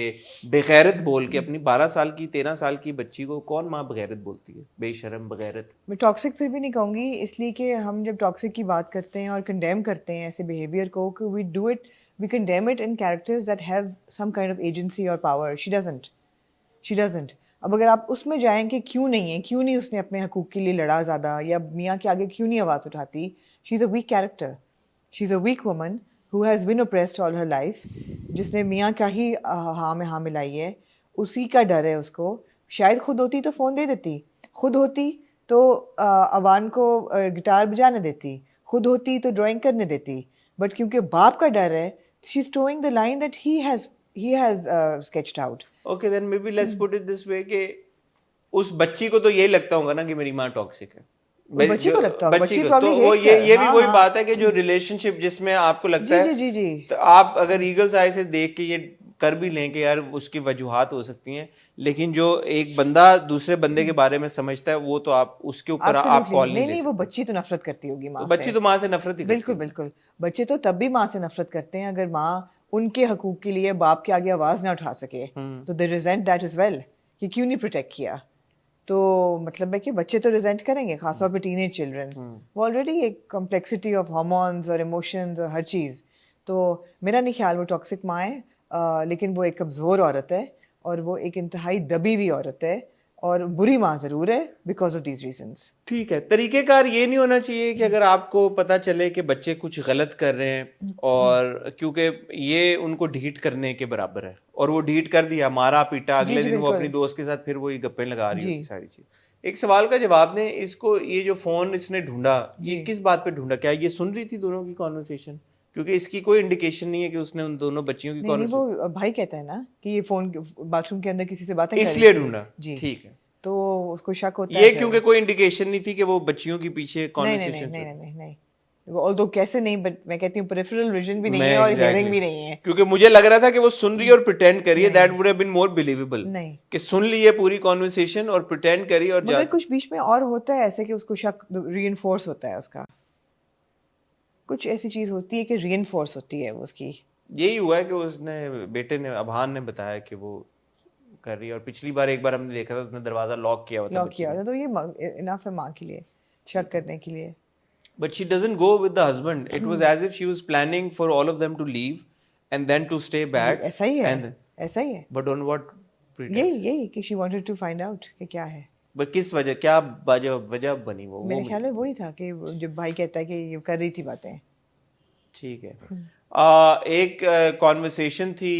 बेगैरत बोल के। अपनी 12 साल की 13 साल की बच्ची को कौन माँ बेगैरत बोलती है? बेशरम बेगैरत। मैं टॉक्सिक फिर भी नहीं कहूंगी, इसलिए कि हम जब टॉक्सिक की बात करते हैं और कंडेम करते हैं ऐसे बिहेवियर को, कि we condemn it in characters that have some kind of agency और पावर। She doesn't. अब अगर आप उसमें जाएं कि क्यों नहीं है, क्यों नहीं उसने अपने हकूक़ के लिए लड़ा ज़्यादा, या मियाँ के आगे क्यों नहीं आवाज़ उठाती, she is a weak character, she is a weak woman who has been oppressed all her life, जिसने मियाँ का ही हाँ में हाँ मिलाई है, उसी का डर है उसको। शायद खुद होती तो फ़ोन दे देती, खुद होती तो अवान को गिटार बजाने देती, खुद होती तो ड्राइंग करने देती, बट क्योंकि बाप का डर है, she is toeing the line that he has sketched out. Okay then maybe let's put it this way कि उस बच्ची को तो यही लगता होगा ना कि मेरी माँ टॉक्सिक है। बच्ची को लगता होगा, बच्ची को probably तो वो hates ये her. ये भी हाँ, वही हाँ. बात है कि जो रिलेशनशिप जिसमें आपको लगता जी है, जी जी जी तो आप अगर ईगल्स आई से देख के ये कर भी लें कि यार उसकी वजूहात हो सकती हैं, लेकिन जो एक बंदा दूसरे बंदे के बारे में समझता है वो तो आप उसके ऊपर आप Absolutely. कॉल नहीं नहीं ले नहीं, वो सकते। बच्ची तो नफरत करती होगी तो माँ बच्ची से। तो माँ से नफरत ही करती बिल्कुल है। बिल्कुल, बच्चे तो तब भी माँ से नफरत करते हैं अगर माँ उनके हकूक के लिए बाप के आगे आवाज ना उठा सके, तो दे रिजेंट दैट इज वेल, कि क्यों नहीं प्रोटेक्ट किया। तो मतलब है कि बच्चे तो रिजेंट करेंगे, खासतौर पे टीनेज चिल्ड्रन, वो ऑलरेडी एक कॉम्प्लेक्सिटी ऑफ हार्मोन्स और इमोशंस और हर चीज़। तो मेरा नहीं ख्याल वो टॉक्सिक माँ है, लेकिन वो एक कमज़ोर औरत है, और वो एक इंतहाई दबी हुई औरत है, और बुरी माँ ज़रूर है बिकॉज ऑफ दीज रीजंस। ठीक है, तरीकेकार ये नहीं होना चाहिए कि अगर आपको पता चले कि बच्चे कुछ गलत कर रहे हैं, और क्योंकि ये उनको ढीठ करने के बराबर है, और वो ढीठ कर दिया, मारा पीटा, जी अगले जी दिन वो अपनी बिल्कुल दोस्त के साथ फिर वही गप्पे लगा रही जी होती सारी चीज। एक सवाल का जवाब दें इसको, ये जो फोन इसने ढूंढा, ये जी। किस बात पे ढूंढा? क्या ये सुन रही थी दोनों की कॉन्वर्सेशन? क्योंकि इसकी कोई इंडिकेशन नहीं है कि उसने उन दोनों बच्चियों की नहीं नहीं, कॉन्वर्सेशन वो भाई कहता है ना कि ये फोन बाथरूम के अंदर किसी से बातें कर रही इसलिए थी। ढूंढा। जी, ठीक है, तो उसको शक होता ये है फिर। क्योंकि कोई इंडिकेशन नहीं थी कि वो बच्चियों के पीछे नहीं नहीं नहीं कॉन्वर्सेशन नहीं नहीं नहीं, ऑल्दो कैसे नहीं, बट मैं कहती हूँ पेरिफेरल विजन भी नहीं मैं है और एग्जैक्टली हियरिंग भी नहीं है। क्योंकि मुझे लग रहा था कि वो सुन रही है और प्रिटेंड कर रही है, दैट नहीं would have been more believable नहीं, कि सुन ली है पूरी कॉन्वर्सेशन और प्रिटेंड करी और मगर कुछ बीच में और होता है ऐसे कि उसको शक रीइंफोर्स होता है उसका, कुछ ऐसी चीज होती है कि रीइंफोर्स होती है उसकी। यही हुआ है कि उसने बेटे ने, अभान ने बताया कि वो कर रही है, और पिछली बार एक बार हमने देखा था उसने दरवाजा लॉक किया हुआ था लॉक बच्ची किया ने, होता तो ये इनफ है माँ के लिए शक करने के लिए। But she doesn't go with the husband. It was as if she was planning for all of them to leave and then to stay back, ऐसा ही है, एंड ऐसा ही है, बट ऑन व्हाट यही प्रीटेक्स्ट? यही कि she wanted to find out कि क्या है। बट किस वजह, क्या वजह बनी वो मेरे मुझे ख्याल है वही था कि जब भाई कहता है कि ये कर रही थी बातें। ठीक है। एक कॉन्वर्सेशन थी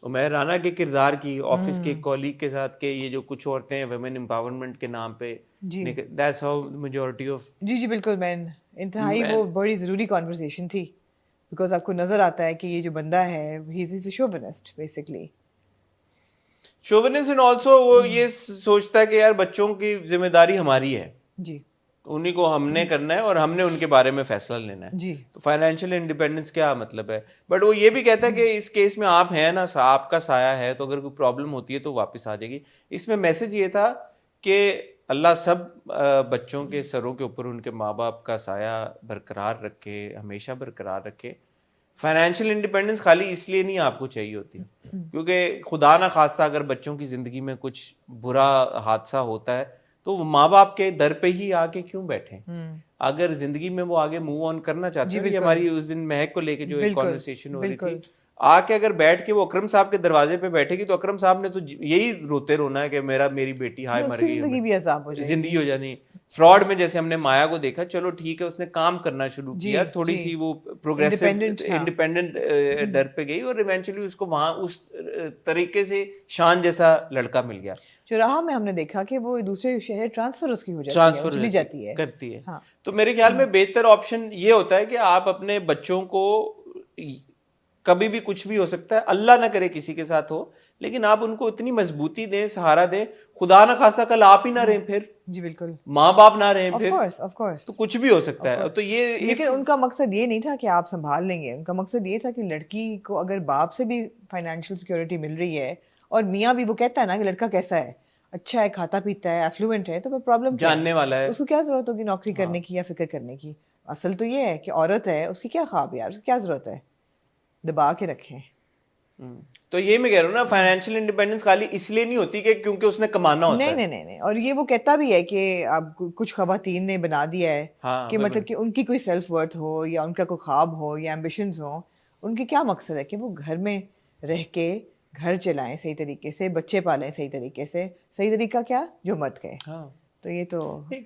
उमैर राना के किरदार की, ऑफिस के कॉलीग के साथ, के ये जो कुछ औरतें वुमेन एम्पावरमेंट के नाम पे, जी दैट्स हाउ मेजॉरिटी ऑफ जी जी बिल्कुल मैन, इंतहाई वो बड़ी ज़रूरी कॉन्वर्सेशन थी, बिकॉज आपको नज़र आता है कि ये जो बंदा है he is a chauvinist basically. Chauvinist, and also वो ये सोचता है कि यार बच्चों की जिम्मेदारी हमारी है, जी उन्हीं को हमने करना है और हमने उनके बारे में फैसला लेना है। जी तो फाइनेंशियल इंडिपेंडेंस क्या मतलब है? बट वो ये भी कहता है कि इस केस में आप हैं ना, आपका साया है, तो अगर कोई प्रॉब्लम होती है तो वापस आ जाएगी। इसमें मैसेज ये था कि अल्लाह सब बच्चों के सरों के ऊपर उनके माँ बाप का साया बरकरार रखे, हमेशा बरकरार रखे। फाइनेंशियल इंडिपेंडेंस खाली इसलिए नहीं आपको चाहिए होती, क्योंकि खुदा ना खास्ता अगर बच्चों की जिंदगी में कुछ बुरा हादसा होता है तो वो माँ बाप के दर पे ही आके क्यों बैठे? अगर जिंदगी में वो आगे मूव ऑन करना चाहते जी हैं, ये बिल्कुल हमारी उस दिन महक को लेके जो एक बिल्कुल कॉन्वर्सेशन हो रही बिल्कुल थी, आके अगर बैठ के वो अकरम साहब के दरवाजे पे बैठेगी तो अकरम साहब ने तो यही रोते रोना है कि मेरी बेटी हाय मर गई, जिंदगी भी अजाब हो जाएगी, जिंदगी हो जानी। फ्रॉड में जैसे हमने माया को देखा, चलो ठीक है उसने काम करना शुरू किया, थोड़ी सी वो प्रोग्रेसिव इंडिपेंडेंट डर पे गई और इवेंचुअली उसको वहां उस तरीके से शान जैसा लड़का मिल गया। चौराहा में हमने देखा कि वो दूसरे शहर ट्रांसफर उसकी हो जाती है, चली जाती है, करती है। हाँ। तो मेरे ख्याल में बेहतर ऑप्शन ये होता है कि आप अपने बच्चों को, कभी भी कुछ भी हो सकता है, अल्लाह ना करे किसी के साथ हो, लेकिन आप उनको इतनी मजबूती दें, सहारा दें, खुदा ना खासा कल आप ही ना रहें फिर, जी बिल्कुल, माँ बाप ना रहें फिर, ऑफ कोर्स, तो कुछ भी हो सकता है। तो ये लेकिन उनका मकसद ये नहीं था कि आप संभाल लेंगे, उनका मकसद ये था कि लड़की को अगर बाप से भी फाइनेंशियल सिक्योरिटी मिल रही है और मियाँ भी, वो कहता है ना कि लड़का कैसा है, अच्छा है, खाता पीता है, एफ्लुएंट है, तो फिर प्रॉब्लम जानने वाला है, उसको क्या जरूरत होगी नौकरी करने की या फिक्र करने की। असल तो ये है कि औरत है, उसकी क्या ख्वाब यार, उसकी क्या जरूरत है, दबा के रखें। तो ये मैं कह रहा हूँ ना, फाइनेंशियल इंडिपेंडेंस खाली इसलिए नहीं होती कि क्योंकि उसने कमाना होता है। नहीं, और ये वो कहता भी है कि अब कुछ खवातीन ने बना दिया है कि मतलब कि उनकी कोई सेल्फ वर्थ हो या उनका कोई ख्वाब हो या एम्बिशंस हो, उनके क्या मकसद है कि वो घर में रह के घर चलाएं सही तरीके से, बच्चे पालें सही तरीके से। सही तरीका क्या, जो मर्द कहे। तो ये तो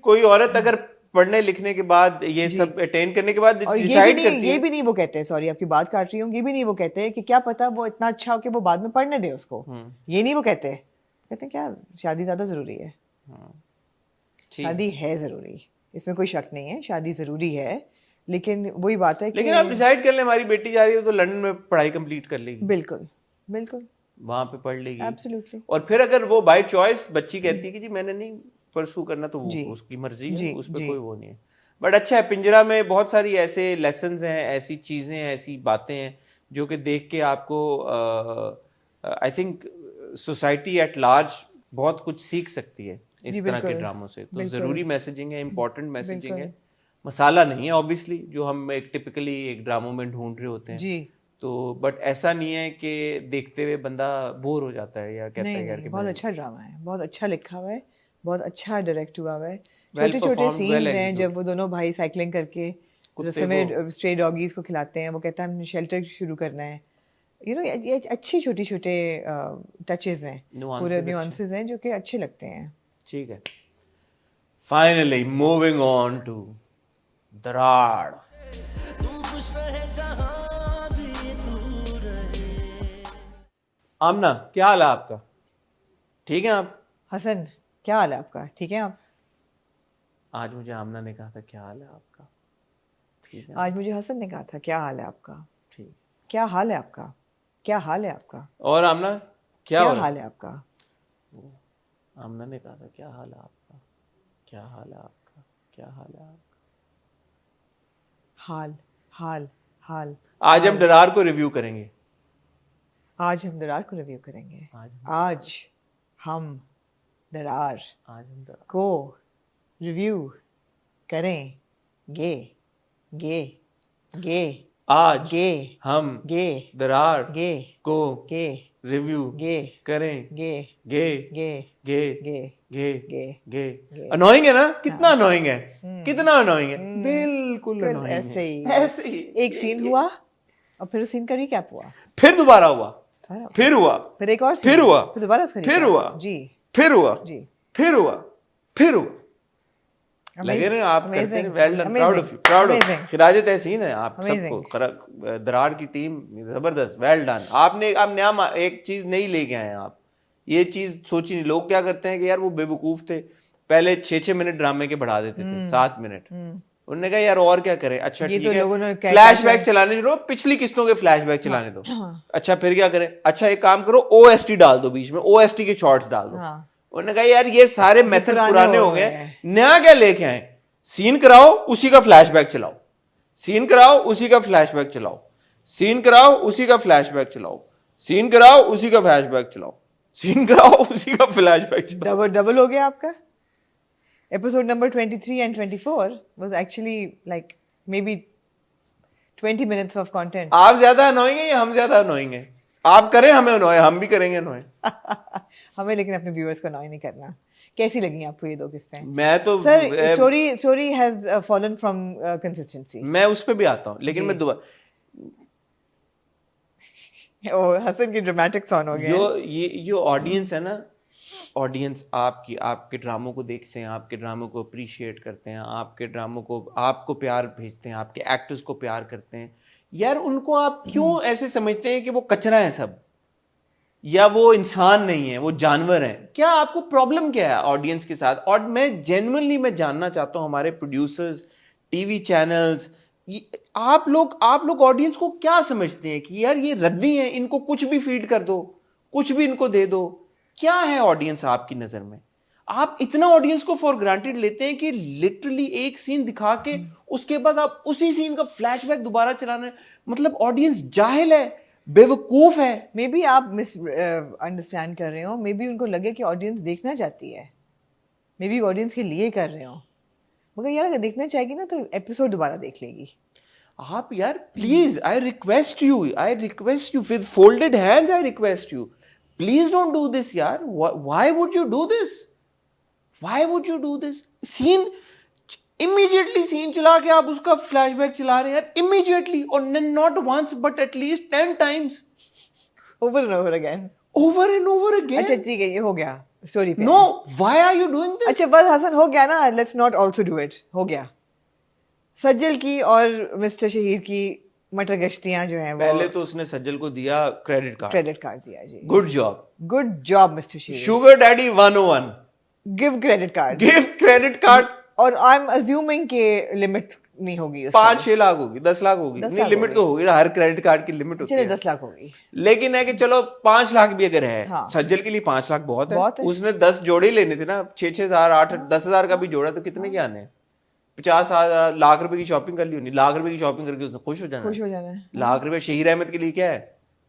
कोई औरत अगर पढ़ने लिखने के बाद ये सब अटेन करने के बाद डिसाइड करती है, ये भी नहीं वो कहते, सॉरी आपकी बात काट रही हूँ, ये भी नहीं वो कहते कि क्या पता वो इतना अच्छा हो कि वो बाद में पढ़ने दे उसको, ये नहीं वो कहते क्या शादी ज्यादा जरूरी है। शादी है जरूरी, इसमें कोई शक नहीं है, शादी जरूरी है, लेकिन वही बात है कि लेकिन आप डिसाइड कर ले हमारी बेटी जा रही है तो लंदन में पढ़ाई कंप्लीट कर लेगी, बिल्कुल बिल्कुल वहां पे पढ़ लेगी, एब्सोल्युटली। और फिर अगर वो बाय चॉइस बच्ची कहती है कि जी मैंने नहीं परसू करना, तो वो उसकी मर्जी है, उस पर कोई वो नहीं है। बट अच्छा है, पिंजरा में बहुत सारी ऐसे लेसन्स हैं, ऐसी चीजें हैं, ऐसी बातें हैं जो कि देख के आपको I think society at large बहुत कुछ सीख सकती है इस तरह के ड्रामों से। तो जरूरी मैसेजिंग है, इंपॉर्टेंट मैसेजिंग है, मसाला नहीं है ऑब्वियसली जो हम एक टिपिकली एक ड्रामों में ढूंढ रहे होते हैं जी। तो बट ऐसा नहीं है कि देखते हुए बंदा बोर हो जाता है या कहता है यार कि बहुत अच्छा ड्रामा है, बहुत अच्छा लिखा हुआ है, बहुत अच्छा डायरेक्ट हुआ हुआ है, छोटे छोटे सीन्स हैं जब वो दोनों भाई साइकिलिंग करके रस्ते में स्ट्रे डॉगीज को खिलाते हैं, वो कहता है हमने शेल्टर शुरू करना है, यू नो, ये अच्छे छोटे छोटे टचेस हैं, पूरे न्यूआंसेस हैं जो कि अच्छे लगते हैं। ठीक है, फाइनली मूविंग ऑन टू दराड़। आमना, क्या हाल है आपका? ठीक है आप? हसन, क्या हाल है आपका? ठीक है आप? आज मुझे आमना ने कहा था क्या हाल है आपका? ठीक है। आज मुझे हसन ने कहा था क्या हाल है आपका? ठीक। क्या हाल है आपका? क्या हाल है आपका? और आमना क्या हाल है आपका? आमना ने कहा था क्या हाल है आपका? क्या हाल है आपका? क्या हाल है आपका? हाल हाल हाल। आज हम दरार को रिव्यू करेंगे। आज हम दरार को रिव्यू करेंगे। आज हम दरार को रिव्यू करेंगे। गे गे आज गे हम गे दरार गे को गे रिव्यू गे करेंगे। गे गे गे गे गे गे गे गे। अनोइंग है ना? कितना अनोइंग है, कितना अनोइंग है, बिल्कुल अनोइंग है। ऐसे ही एक सीन हुआ और फिर सीन का रिकैप हुआ, फिर दोबारा हुआ, फिर हुआ, फिर एक और फिर हुआ, फिर दोबारा उसका फिर हुआ जी, फिर हुआ जी, फिर हुआ, फिर हुआ। लगे रहे आप करते हैं, well done, proud of you, proud of खिराज तहसीन है आप सबको। दरार की टीम जबरदस्त, वेल डन। आपने अब नया एक चीज नहीं लेके आए आप, ये चीज सोची नहीं। लोग क्या करते हैं कि यार वो बेवकूफ थे, पहले 6-6 मिनट ड्रामे के बढ़ा देते थे, 7 मिनट। उन्होंने कहा यार और क्या करें, अच्छा ठीक है फ्लैशबैक चलाने छोड़ो, पिछली किस्तों के फ्लैशबैक चलाने दो। अच्छा फिर क्या करें, अच्छा एक काम करो OST डाल दो बीच में, OST के शॉर्ट्स डाल दो। उन्होंने कहा यार ये सारे मेथड पुराने हो गए, नया क्या लेके आए, सीन कराओ उसी का फ्लैशबैक चलाओ, सीन कराओ उसी का फ्लैशबैक चलाओ, सीन कराओ उसी का फ्लैशबैक चलाओ, सीन कराओ उसी का फ्लैशबैक चलाओ, सीन कराओ उसी का फ्लैशबैक चलाओ। डबल हो गया आपका। Episode number 23 and 24 was actually like maybe 20 minutes of content. आप ज्यादा अनोइंग है या हम ज्यादा अनोइंग है? आप करें हमें अनोय, हम भी करेंगे अनोय। हमें लेकिन अपने व्यूअर्स को अनोय नहीं करना। कैसी लगी आपको ये दो किस्सें? मैं तो sir story has fallen from consistency. मैं उस पे भी आता हूँ, लेकिन मैं दोबारा ओ हसन की ड्रामेटिक सॉन्ग हो गया। जो ऑडियंस है ना, ऑडियंस आपके ड्रामों को देखते हैं, आपके ड्रामों को अप्रिशिएट करते हैं, आपके ड्रामों को, आपको प्यार भेजते हैं, आपके एक्टर्स को प्यार करते हैं यार, उनको आप क्यों ऐसे समझते हैं कि वो कचरा है सब, या वो इंसान नहीं है, वो जानवर हैं? क्या आपको प्रॉब्लम क्या है ऑडियंस के साथ? और मैं जेन्युइनली मैं जानना चाहता हूं हमारे प्रोड्यूसर्स, टीवी चैनल्स, आप लोग ऑडियंस को क्या समझते हैं कि यार ये रद्दी हैं, इनको कुछ भी फीड कर दो, कुछ भी इनको दे दो? क्या है ऑडियंस आपकी नजर में? आप इतना ऑडियंस को फॉर ग्रांटेड लेते हैं कि लिटरली एक सीन दिखा के उसके बाद आप उसी सीन का फ्लैशबैक दोबारा चलाना है। मतलब ऑडियंस जाहिल है, बेवकूफ है। मे बी आप मिस अंडरस्टैंड कर रहे हो, मे बी उनको लगे कि ऑडियंस देखना चाहती है, मे बी ऑडियंस के लिए कर रहे हो, मगर यार अगर देखना चाहेगी ना तो एपिसोड दोबारा देख लेगी। आप यार please, I request you with folded hands, I request you, please don't do this यार। Why would you do this? Why would you do this? Scene immediately scene चला के आप उसका फ्लैशबैक चला रहे हैं यार, इमीडिएटली, और not once but at least 10 times, over and over again, over and over again. अच्छा ठीक है, ये हो गया स्टोरी पे। No, why are you doing this? अच्छा बस हसन हो गया ना, let's not also do it. हो गया सज्जल की और मिस्टर शहीर की मटर गश्तियां जो हैं वो, पहले तो उसने सज्जल को दिया क्रेडिट कार्ड दिया जी। Good job mister Shaheer. Sugar daddy 101, give credit card. और आई एम अज्यूमिंग के लिमिट नहीं होगी, 5-6 लाख होगी, 10 लाख होगी, नहीं लिमिट तो होगी ना, हर क्रेडिट कार्ड की लिमिट होती है। 10 लाख होगी, लेकिन है कि चलो 5 लाख भी अगर है, हाँ। सज्जल के लिए 5 लाख बहुत है। उसने 10 जोड़े ही लेने थे ना, 6-6 हजार 8-10 हजार का भी जोड़ा तो कितने के आने हैं? 50 लाख रुपए की शॉपिंग कर ली होनी, लाख रुपए की शॉपिंग करके उसने खुश हो जाना है। लाख रुपए शहीर अहमद के लिए क्या है?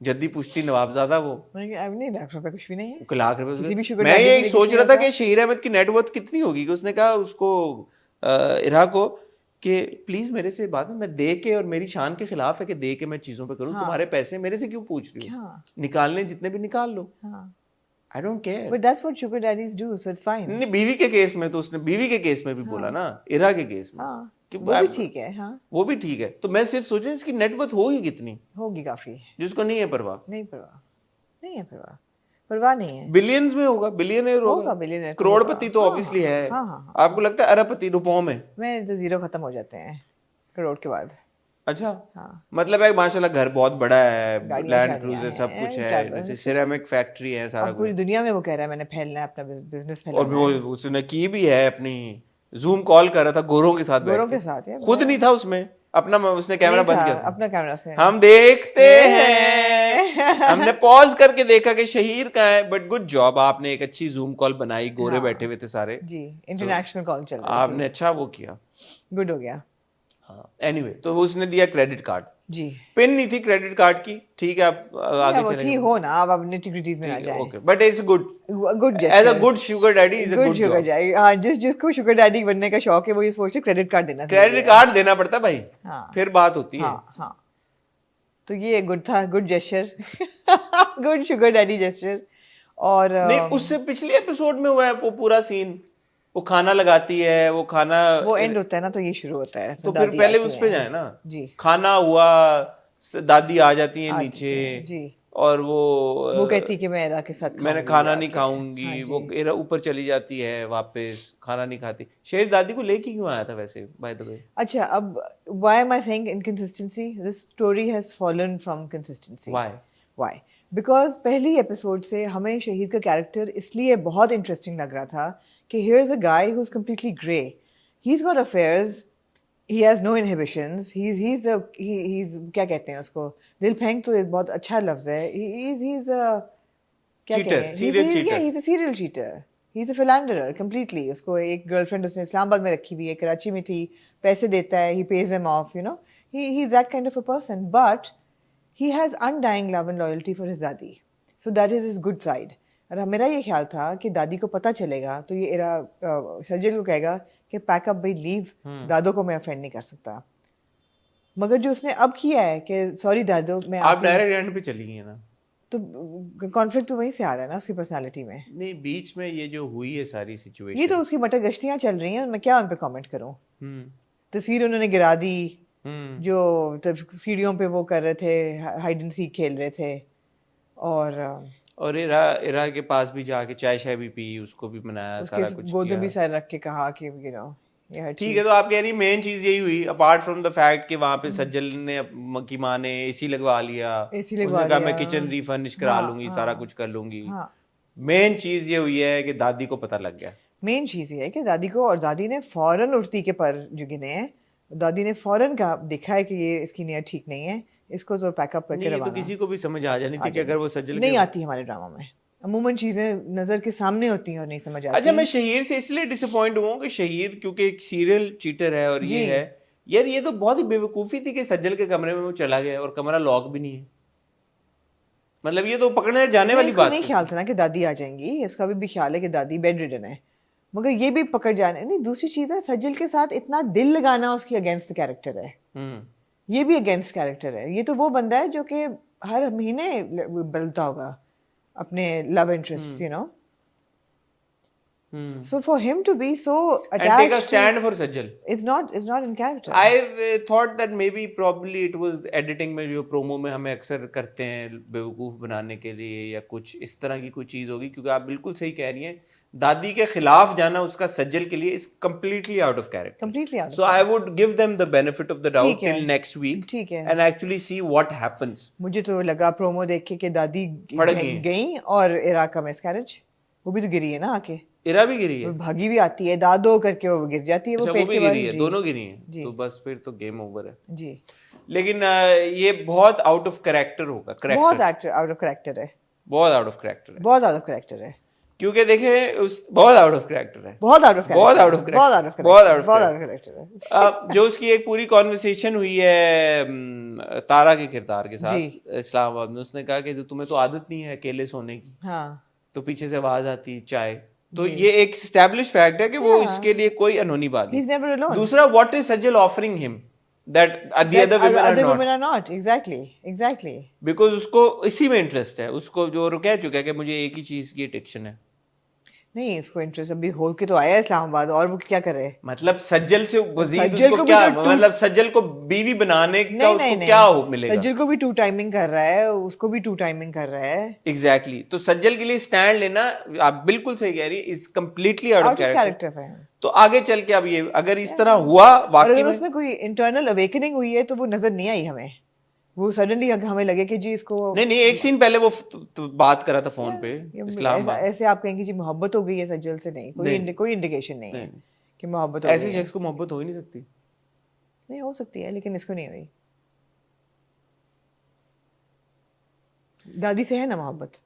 जद्दी पुश्ती नवाबजादा वो नहीं, लाख रुपए कुछ भी नहीं है। लाख रुपए मैं ये सोच रहा था कि शहीर अहमद की नेटवर्थ कितनी होगी कि उसने कहा उसको इरा को कि प्लीज मेरे से बात, मैं दे के, और मेरी शान के खिलाफ है कि दे के मैं चीजों पे करूं, तुम्हारे पैसे मेरे से क्यों पूछ रही हो? निकालने जितने भी निकाल लो, I don't care. But that's what sugar daddies do, so it's fine. नहीं, बीवी के केस में तो उसने बीवी के केस में भी बोला ना, इरा के केस में कि वो भी ठीक है। हाँ, वो भी ठीक है। तो मैं सिर्फ सोच रहा हूं इसकी नेटवर्थ होगी कितनी? होगी काफी, जिसको नहीं है परवाह। नहीं नहीं है। बिलियंस में होगा, बिलियनियर होगा, बिलियनियर, करोड़पति तो ऑब्वियसली है। आपको लगता है अरबपति रुपयों में? मैं तो जीरो खत्म हो जाते हैं करोड़ के बाद। अच्छा, मतलब है माशाल्लाह घर बहुत बड़ा है, लैंड क्रूजर सब कुछ है, सिरेमिक फैक्ट्री है, सारा पूरी दुनिया में वो कह रहा है मैंने फैलना है, अपना बिजनेस फैलाना है। और वो उसने की भी है अपनी, जूम कॉल कर रहा था गोरों के साथ, खुद नहीं था उसमें, अपना उसने कैमरा बंद किया, अपना कैमरा से हम देखते हैं। हमने पॉज करके देखा कि शहीर का है, बट गुड जॉब, आपने एक अच्छी जूम कॉल बनाई, गोरे बैठे हुए थे सारे जी, इंटरनेशनल कॉल चल रही थी, आपने अच्छा वो किया, गुड हो गया। एनीवे तो उसने दिया क्रेडिट कार्ड जी, पिन नहीं थी क्रेडिट कार्ड की, ठीक है, आप आगे चलेंगे। ठीक हो ना, अब निटिग्रिटीज में ना जाए। Okay, but it's good as a good sugar daddy is a good sugar daddy. हां, जिसको शुगर डैडी बनने का शौक है वो ये सोचे क्रेडिट कार्ड देना पड़ता है भाई, फिर बात होती है। हाँ, तो ये गुड था, good gesture, good sugar daddy gesture. और नहीं, उससे पिछले एपिसोड में हुआ है वो पूरा सीन, वो खाना लगाती है, वो खाना वो एंड होता है ना, तो ये शुरू होता है, तो फिर पहले उस पे जाए ना जी। खाना हुआ, दादी आ जाती है नीचे जी, और वो कहती कि मैं इरा के साथ मैंने खाना नहीं खाऊंगी, वो इरा ऊपर चली जाती है वापस, खाना नहीं खाती। शेर दादी को लेके क्यों आया था वैसे, बाय द वे? अच्छा, अब why am I saying inconsistency? This story has fallen from consistency. Why? Because पहली एपिसोड से हमें शहीद का कैरेक्टर इसलिए बहुत इंटरेस्टिंग लग रहा था कि here is a guy who is completely grey, he is got affairs, he has no inhibitions, he's क्या कहते हैं उसको, दिल फेंक तो बहुत अच्छा लफ्ज है, he's a क्या कहें, he's a serial cheater, he's a philanderer completely। उसको एक गर्लफ्रेंड उसने इस्लामाबाद में रखी हुई है, कराची में थी, पैसे देता है, he pays them off, you know, he's that kind of a person, but he has undying love and loyalty for his दादी, so that is his good side। और मेरा ये ख्याल था कि दादी को पता चलेगा तो ये सज्जल को कहेगा कि पैक अप भाई, लीव, दादो को मैं अफेंड नहीं कर सकता। मगर जो उसने अब किया है कि सॉरी दादो, मैं आप डायरेक्ट एंड पे चली गई ना, तो कॉन्फ्लिक्ट तो वहीं से आ रहा है ना उसकी पर्सनालिटी में। नहीं, बीच में ये जो हुई है सारी सिचुएशन, ये तो उसकी मटर गश्तियां चल रही हैं, मैं क्या उन पे कमेंट करूं। तस्वीर उन्होंने गिरा दी, जो सीढ़ियों पे वो कर रहे थे, हाइड एंड सीक खेल रहे थे, और इरा के पास भी जाके चाय शाय भी पी, उसको भी मनाया, सारा उसके कुछ गोदों भी किया। सर रख के कहा कि यह ठीक है, तो आप कह रही मेन चीज यही हुई, अपार्ट फ्रॉम द फैक्ट कि वहां पे सज्जल ने की माँ ने एसी लगवा लिया, एसी उसने लगवा कहा लिया। मैं किचन रिफर्निश करा हाँ, लूंगी, हाँ, सारा कुछ कर लूंगी। हाँ। मेन चीज ये हुई है कि दादी को पता लग गया। मेन चीज़ ये है कि दादी को, और दादी ने फौरन उठती के पर जो गिने हैं, दादी ने फौरन कहा, देखा है कि ये इसकी नीयत ठीक नहीं है, इसको तो पैकअप करके नहीं, ये तो रवाना। किसी को भी समझ आ जानी आ थी कि अगर वो जानी सज्जल नहीं के। आती हमारे ड्रामा में, अमूमन चीज़ें नज़र के सामने होती हैं और नहीं समझ अच्छा, आती। मैं शहीर से इसलिए डिसअपॉइंट हुआ हूं कि शहीर क्योंकि एक सीरियल चीटर है और जी। ये है यार, ये तो बहुत ही बेवकूफ़ी थी कि सज्जल के कमरे में वो चला गया और कमरा लॉक भी नहीं है। मतलब ये तो पकड़ने जाने नहीं, वाली इसको बात नहीं थी। ख्याल था ना कि दादी आ जाएंगी, इसका भी ख्याल है कि दादी बेड रिडन है, मगर ये भी पकड़ जाने नहीं। दूसरी चीज़ है, सज्जल के साथ इतना दिल लगाना उसकी अगेंस्ट कैरेक्टर है, ये भी अगेंस्ट कैरेक्टर है। ये तो वो बंदा है जो कि हर महीने बदलता होगा अपने love interest, so for him to be so And take a attached stand for Sajal. it's not in character. I thought that maybe probably it was editing में जो प्रोमो में हमें अक्सर करते हैं बेवकूफ़ बनाने के लिए या कुछ इस तरह की कोई चीज़ होगी, क्योंकि आप बिल्कुल सही कह रही हैं, दादी के खिलाफ जाना उसका सज्जल के लिए is completely out of character. Completely out of So I would give them the benefit of the doubt ठीक है, till next week ठीक है। and actually see what happens. मुझे तो लगा प्रोमो देख के कि दादी भड़क गई। गई और इरा का मिसकैरेज, वो भी तो गिरी है ना आके, इरा भी गिरी वो है। भागी भी आती है, दादो करके वो गिर जाती है, वो अच्छा, पेट वो भी के बाहर। गिरी है, जी, दोनों गिरी हैं, जी। तो बस फिर तो गेम ओवर है। जी, लेकिन ये बहुत आउट ऑफ कैरेक्टर होगा, बहुत करेक्टर आउट ऑफ कैरेक्टर है, बहुत आउट ऑफ कैरेक्टर है, बहुत आउट ऑफ कैरेक्टर है, क्योंकि देखें उस बहुत आउट ऑफ कैरेक्टर है, बहुत आउट ऑफ कैरेक्टर, बहुत आउट ऑफ बहुत आउट ऑफ कैरेक्टर, बहुत आउट बहुत ऑफ आउट ऑफ कैरेक्टर है। अब जो उसकी एक पूरी कॉन्वर्सेशन हुई है तारा के किरदार के साथ इस्लामाबाद में, उसने कहा कि तुम्हें तो आदत नहीं है अकेले सोने की, हाँ, तो पीछे से आवाज आती चाय, तो ये एक एस्टैब्लिश फैक्ट है कि वो इसके लिए कोई अनहोनी बात He's never नहीं। alone. दूसरा, what is Sajal offering him that the other women are not, exactly. Because उसको इसी में इंटरेस्ट है, उसको जो कह चुका है कि मुझे एक ही चीज की एडिक्शन है। नहीं, उसको इंटरेस्ट अभी हो के तो आया इस्लामाबाद, और वो क्या करे? मतलब सज्जल से मजीद सज्जल उसको को भी क्या, तो मतलब सज्जल को बीवी बनाने का नहीं, उसको नहीं, क्या नहीं, मिलेगा? सज्जल को भी टू टाइमिंग कर रहा है, उसको भी टू टाइमिंग कर रहा है। एग्जैक्टली तो सज्जल के लिए स्टैंड लेना, आप बिल्कुल सही कह रही है, is completely out of character. तो आगे चल के अब ये अगर इस तरह हुआ और वाकई अगर में, उसमें कोई इंटरनल अवेकनिंग हुई है तो वो नजर नहीं आई हमें, वो सडनली हमें लगे कि जी इसको नहीं एक सीन पहले वो बात कर रहा था फोन पे ऐसा, ऐसे आप कहेंगे जी मोहब्बत हो गई है सज्जल से, नहीं, कोई इंडिकेशन नहीं है कि मोहब्बत हो गई है। ऐसे शख्स को मोहब्बत हो ही नहीं सकती। नहीं, हो सकती है, लेकिन इसको नहीं हुई। दादी से है ना मोहब्बत,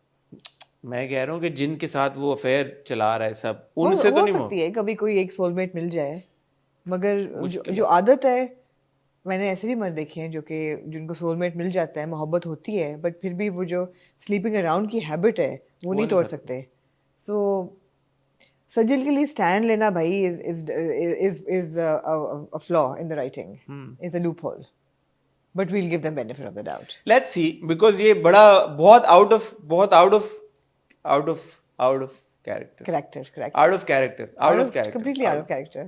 मैं कह रहा हूँ कि जिनके साथ वो अफेयर चला रहा है सब, उनसे तो हो नहीं सकती है कभी कोई एक सोलमेट मिल जाए, मगर मुश्किल जो आदत है, मैंने ऐसे भी मर्द देखे हैं जो कि जिनको सोलमेट मिल जाता है, मोहब्बत होती है, बट फिर भी वो जो स्लीपिंग अराउंड की हैबिट है वो नहीं तोड़ सकते। सो सज्जल के लिए स्टैंड लेना भाई is a flaw in the writing, is a loophole, but we'll give them benefit of the doubt. Let's see, because ये बड़ा बहुत out of character, completely out of character.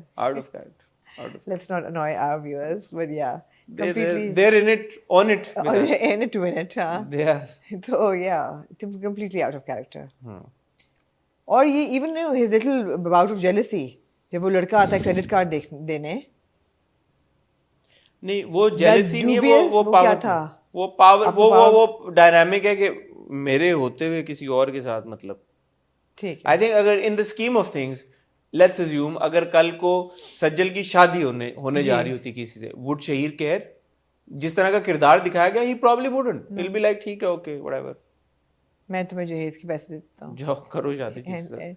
Let's not annoy our viewers, but yeah, completely they're in it on it with us. in it to win it, हाँ. They are. So yeah, completely out of character. और ये even his little bout of jealousy, जब वो लड़का आता है credit card देने, नहीं वो जेलसी नहीं है, वो क्या पावर था? वो पावर वो डायनामिक है कि मेरे होते हुए किसी और के साथ, मतलब ठीक है। आई थिंक अगर in the scheme of things let's assume अगर कल को सज्जल की शादी होने जा रही होती किसी से, वुड शहीर केयर? जिस तरह का किरदार दिखाया गया, he probably wouldn't, will be like ठीक है ओके व्हाटएवर, मैं तुम्हें जहेज के पैसे देता हूँ, जाओ करो शादी किसी से।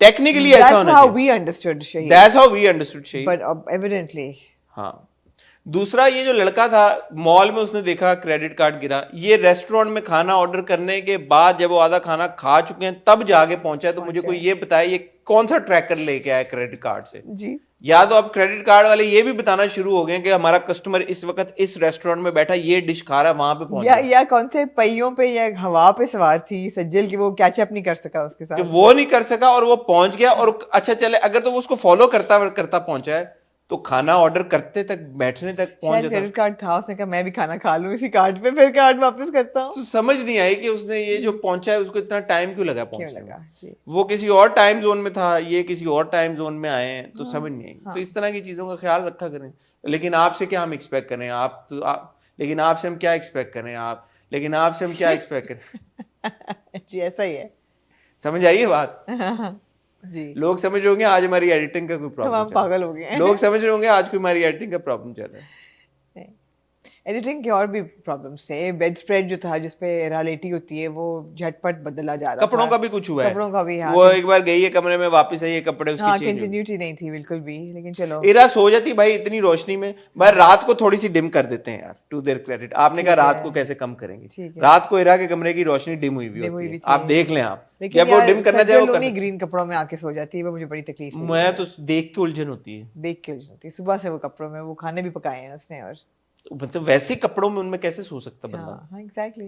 टेक्निकली ऐसा होना That's how चाहिए, we understood Shahid, that's how we understood Shahid, but evidently हाँ। दूसरा, ये जो लड़का था मॉल में, उसने देखा क्रेडिट कार्ड गिरा, ये रेस्टोरेंट में खाना ऑर्डर करने के बाद जब वो आधा खाना खा चुके हैं तब जाके पहुंचा है, तो मुझे कोई ये बताए ये कौन सा ट्रैकर लेके आया क्रेडिट कार्ड से जी। या तो अब क्रेडिट कार्ड वाले ये भी बताना शुरू हो गए कि हमारा कस्टमर इस वक्त इस रेस्टोरेंट में बैठा ये डिश खा रहा है, वहां पे पहुंचा या कौन से पहियों पे या हवा पे सवार थी सज्जल की, वो कैचअप नहीं कर सका उसके साथ, वो नहीं कर सका और वो पहुंच गया, और अच्छा चले अगर तो वो उसको फॉलो करता पहुंचा है तो खाना ऑर्डर करते तक बैठने तक पहुंच शायद जाता। क्रेडिट कार्ड था, उसने कहा मैं भी खाना खा लूं इसी कार्ड पे, फिर कार्ड वापस करता हूँ। तो समझ नहीं आई कि उसने ये जो पहुंचा है उसको इतना टाइम क्यों लगा क्यों पहुंचने में। लगा जी। वो किसी और टाइम जोन में था, ये किसी और टाइम जोन में आए हैं, तो समझ नहीं आई। तो इस तरह की चीजों का ख्याल रखा करें। लेकिन आपसे क्या हम एक्सपेक्ट करें, लेकिन आपसे हम क्या एक्सपेक्ट करें, लेकिन आपसे हम क्या एक्सपेक्ट करें। जी ऐसा ही है। समझ आई है बात। जी लोग समझ रहे होंगे आज हमारी एडिटिंग का कोई प्रॉब्लम हम पागल हो गए हैं। लोग समझ रहे होंगे आज कोई हमारी एडिटिंग का प्रॉब्लम चल रहा है। एडिटिंग के और भी प्रॉब्लम्स थे। बेड स्प्रेड जो था जिसपे रालेटी होती है वो झटपट बदला जा रहा था। कपड़ों का भी कुछ हुआ है। कपड़ों का भी, हाँ। वो एक बार गई है कमरे में, वापस आई है, कपड़े उसके हाँ, चेंज हो गए। कंटिन्यूटी नहीं थी बिल्कुल भी, लेकिन चलो। इरा सो जाती भाई इतनी रोशनी में, भाई रात को थोड़ी सी डिम कर देते हैं यार, टू देयर क्रेडिट। आपने कहा ठीक रात है। को कैसे कम करेंगे, ठीक है। रात को इरा के कमरे की रोशनी डिम हुई हुई डिम हुई होती भी है, आप थी। देख लें आप। लेकिन जब वो यार डिम करना चाहे वो सज्जल कर उन्हीं सकते। ग्रीन कपड़ों में आके सो जाती है, वो मुझे बड़ी तकलीफ हुई मैं है। तो देख के उलझन होती है। देख के उलझन होती है सुबह से वो कपड़ों में, वो खाने भी पकाए हैं उसने, और मतलब वैसे कपड़ों में उनमें कैसे सो सकता बंदा। हाँ एग्जैक्टली।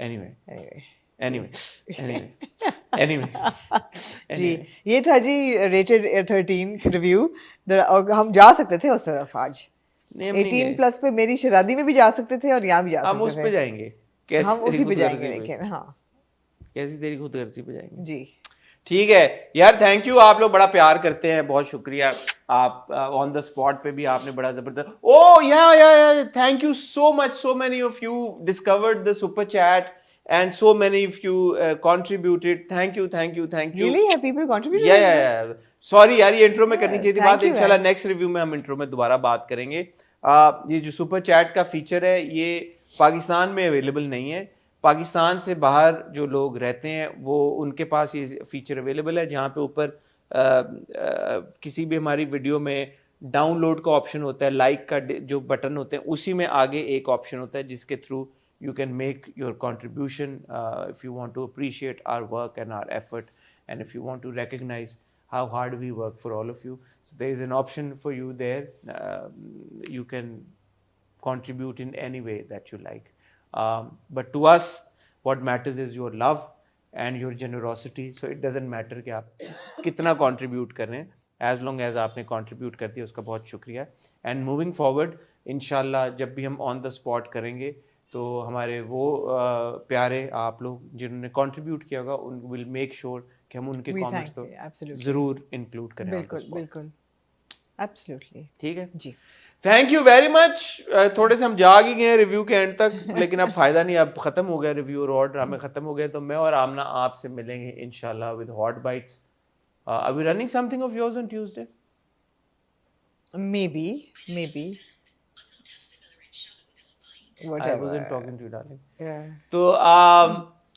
एनीवे एनीवे जी, ये था जी रेटेड 13 रिव्यू। और हम जा सकते थे उस तरफ आज। 18 प्लस पे मेरी शहजादी में भी जा सकते थे और यहाँ भी जा हम उस सकते पे थे। जाएंगे, हम उसी पे जाएंगे, लेकिन हाँ कैसी तेरी खुदगर्जी पे जाएंगे जी। ठीक है यार, थैंक यू। आप लोग बड़ा प्यार करते हैं, बहुत शुक्रिया। आप ऑन द स्पॉट पे भी आपने बड़ा जबरदस्त, ओ या thank you so much. So many of you discovered the super chat and so many of you contributed. Thank you. Really? Have people contributed? या सॉरी यार, ये इंट्रो में करनी चाहिए थी thank बात। you, इंशाल्लाह man. नेक्स्ट रिव्यू में हम इंट्रो में दोबारा बात करेंगे। ये जो सुपर चैट का फीचर है ये पाकिस्तान में अवेलेबल नहीं है। पाकिस्तान से बाहर जो लोग रहते हैं वो उनके पास ये फीचर अवेलेबल है, जहाँ पे ऊपर किसी भी हमारी वीडियो में डाउनलोड का ऑप्शन होता है, लाइक का जो बटन होते हैं उसी में आगे एक ऑप्शन होता है जिसके through you can make your contribution if you want to appreciate our work and our effort, and if you want to recognize how hard we work for all of you. So there is an option for you there. You can contribute in any way that you like. But to us, what matters is your love and your generosity. So it doesn't matter कि आप कितना contribute कर रहे हैं, as long as आपने contribute कर दिया उसका बहुत शुक्रिया। And moving forward, इंशाल्लाह जब भी हम on the spot करेंगे तो हमारे वो प्यारे आप लोग जिन्होंने कंट्रीब्यूट किया होगा उन विल मेक श्योर कि हम उनके कमेंट्स तो जरूर इंक्लूड करें। बिल्कुल एब्सोल्युटली ठीक है जी। Thank you very much. थोड़े से हम जाग ही गए रिव्यू के एंड तक, लेकिन अब फायदा नहीं, अब खत्म हो गया रिव्यू और और ड्रामे खत्म हो गए। तो मैं और आमना आपसे मिलेंगे इंशाल्लाह with hot bites. Are we running something of yours on Tuesday? Maybe. Whatever. I wasn't talking to you, darling. Yeah.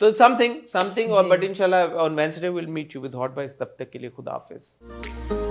तो something, but inshallah on Wednesday we'll meet you with hot bites. तब तक के लिए खुदा हाफिज।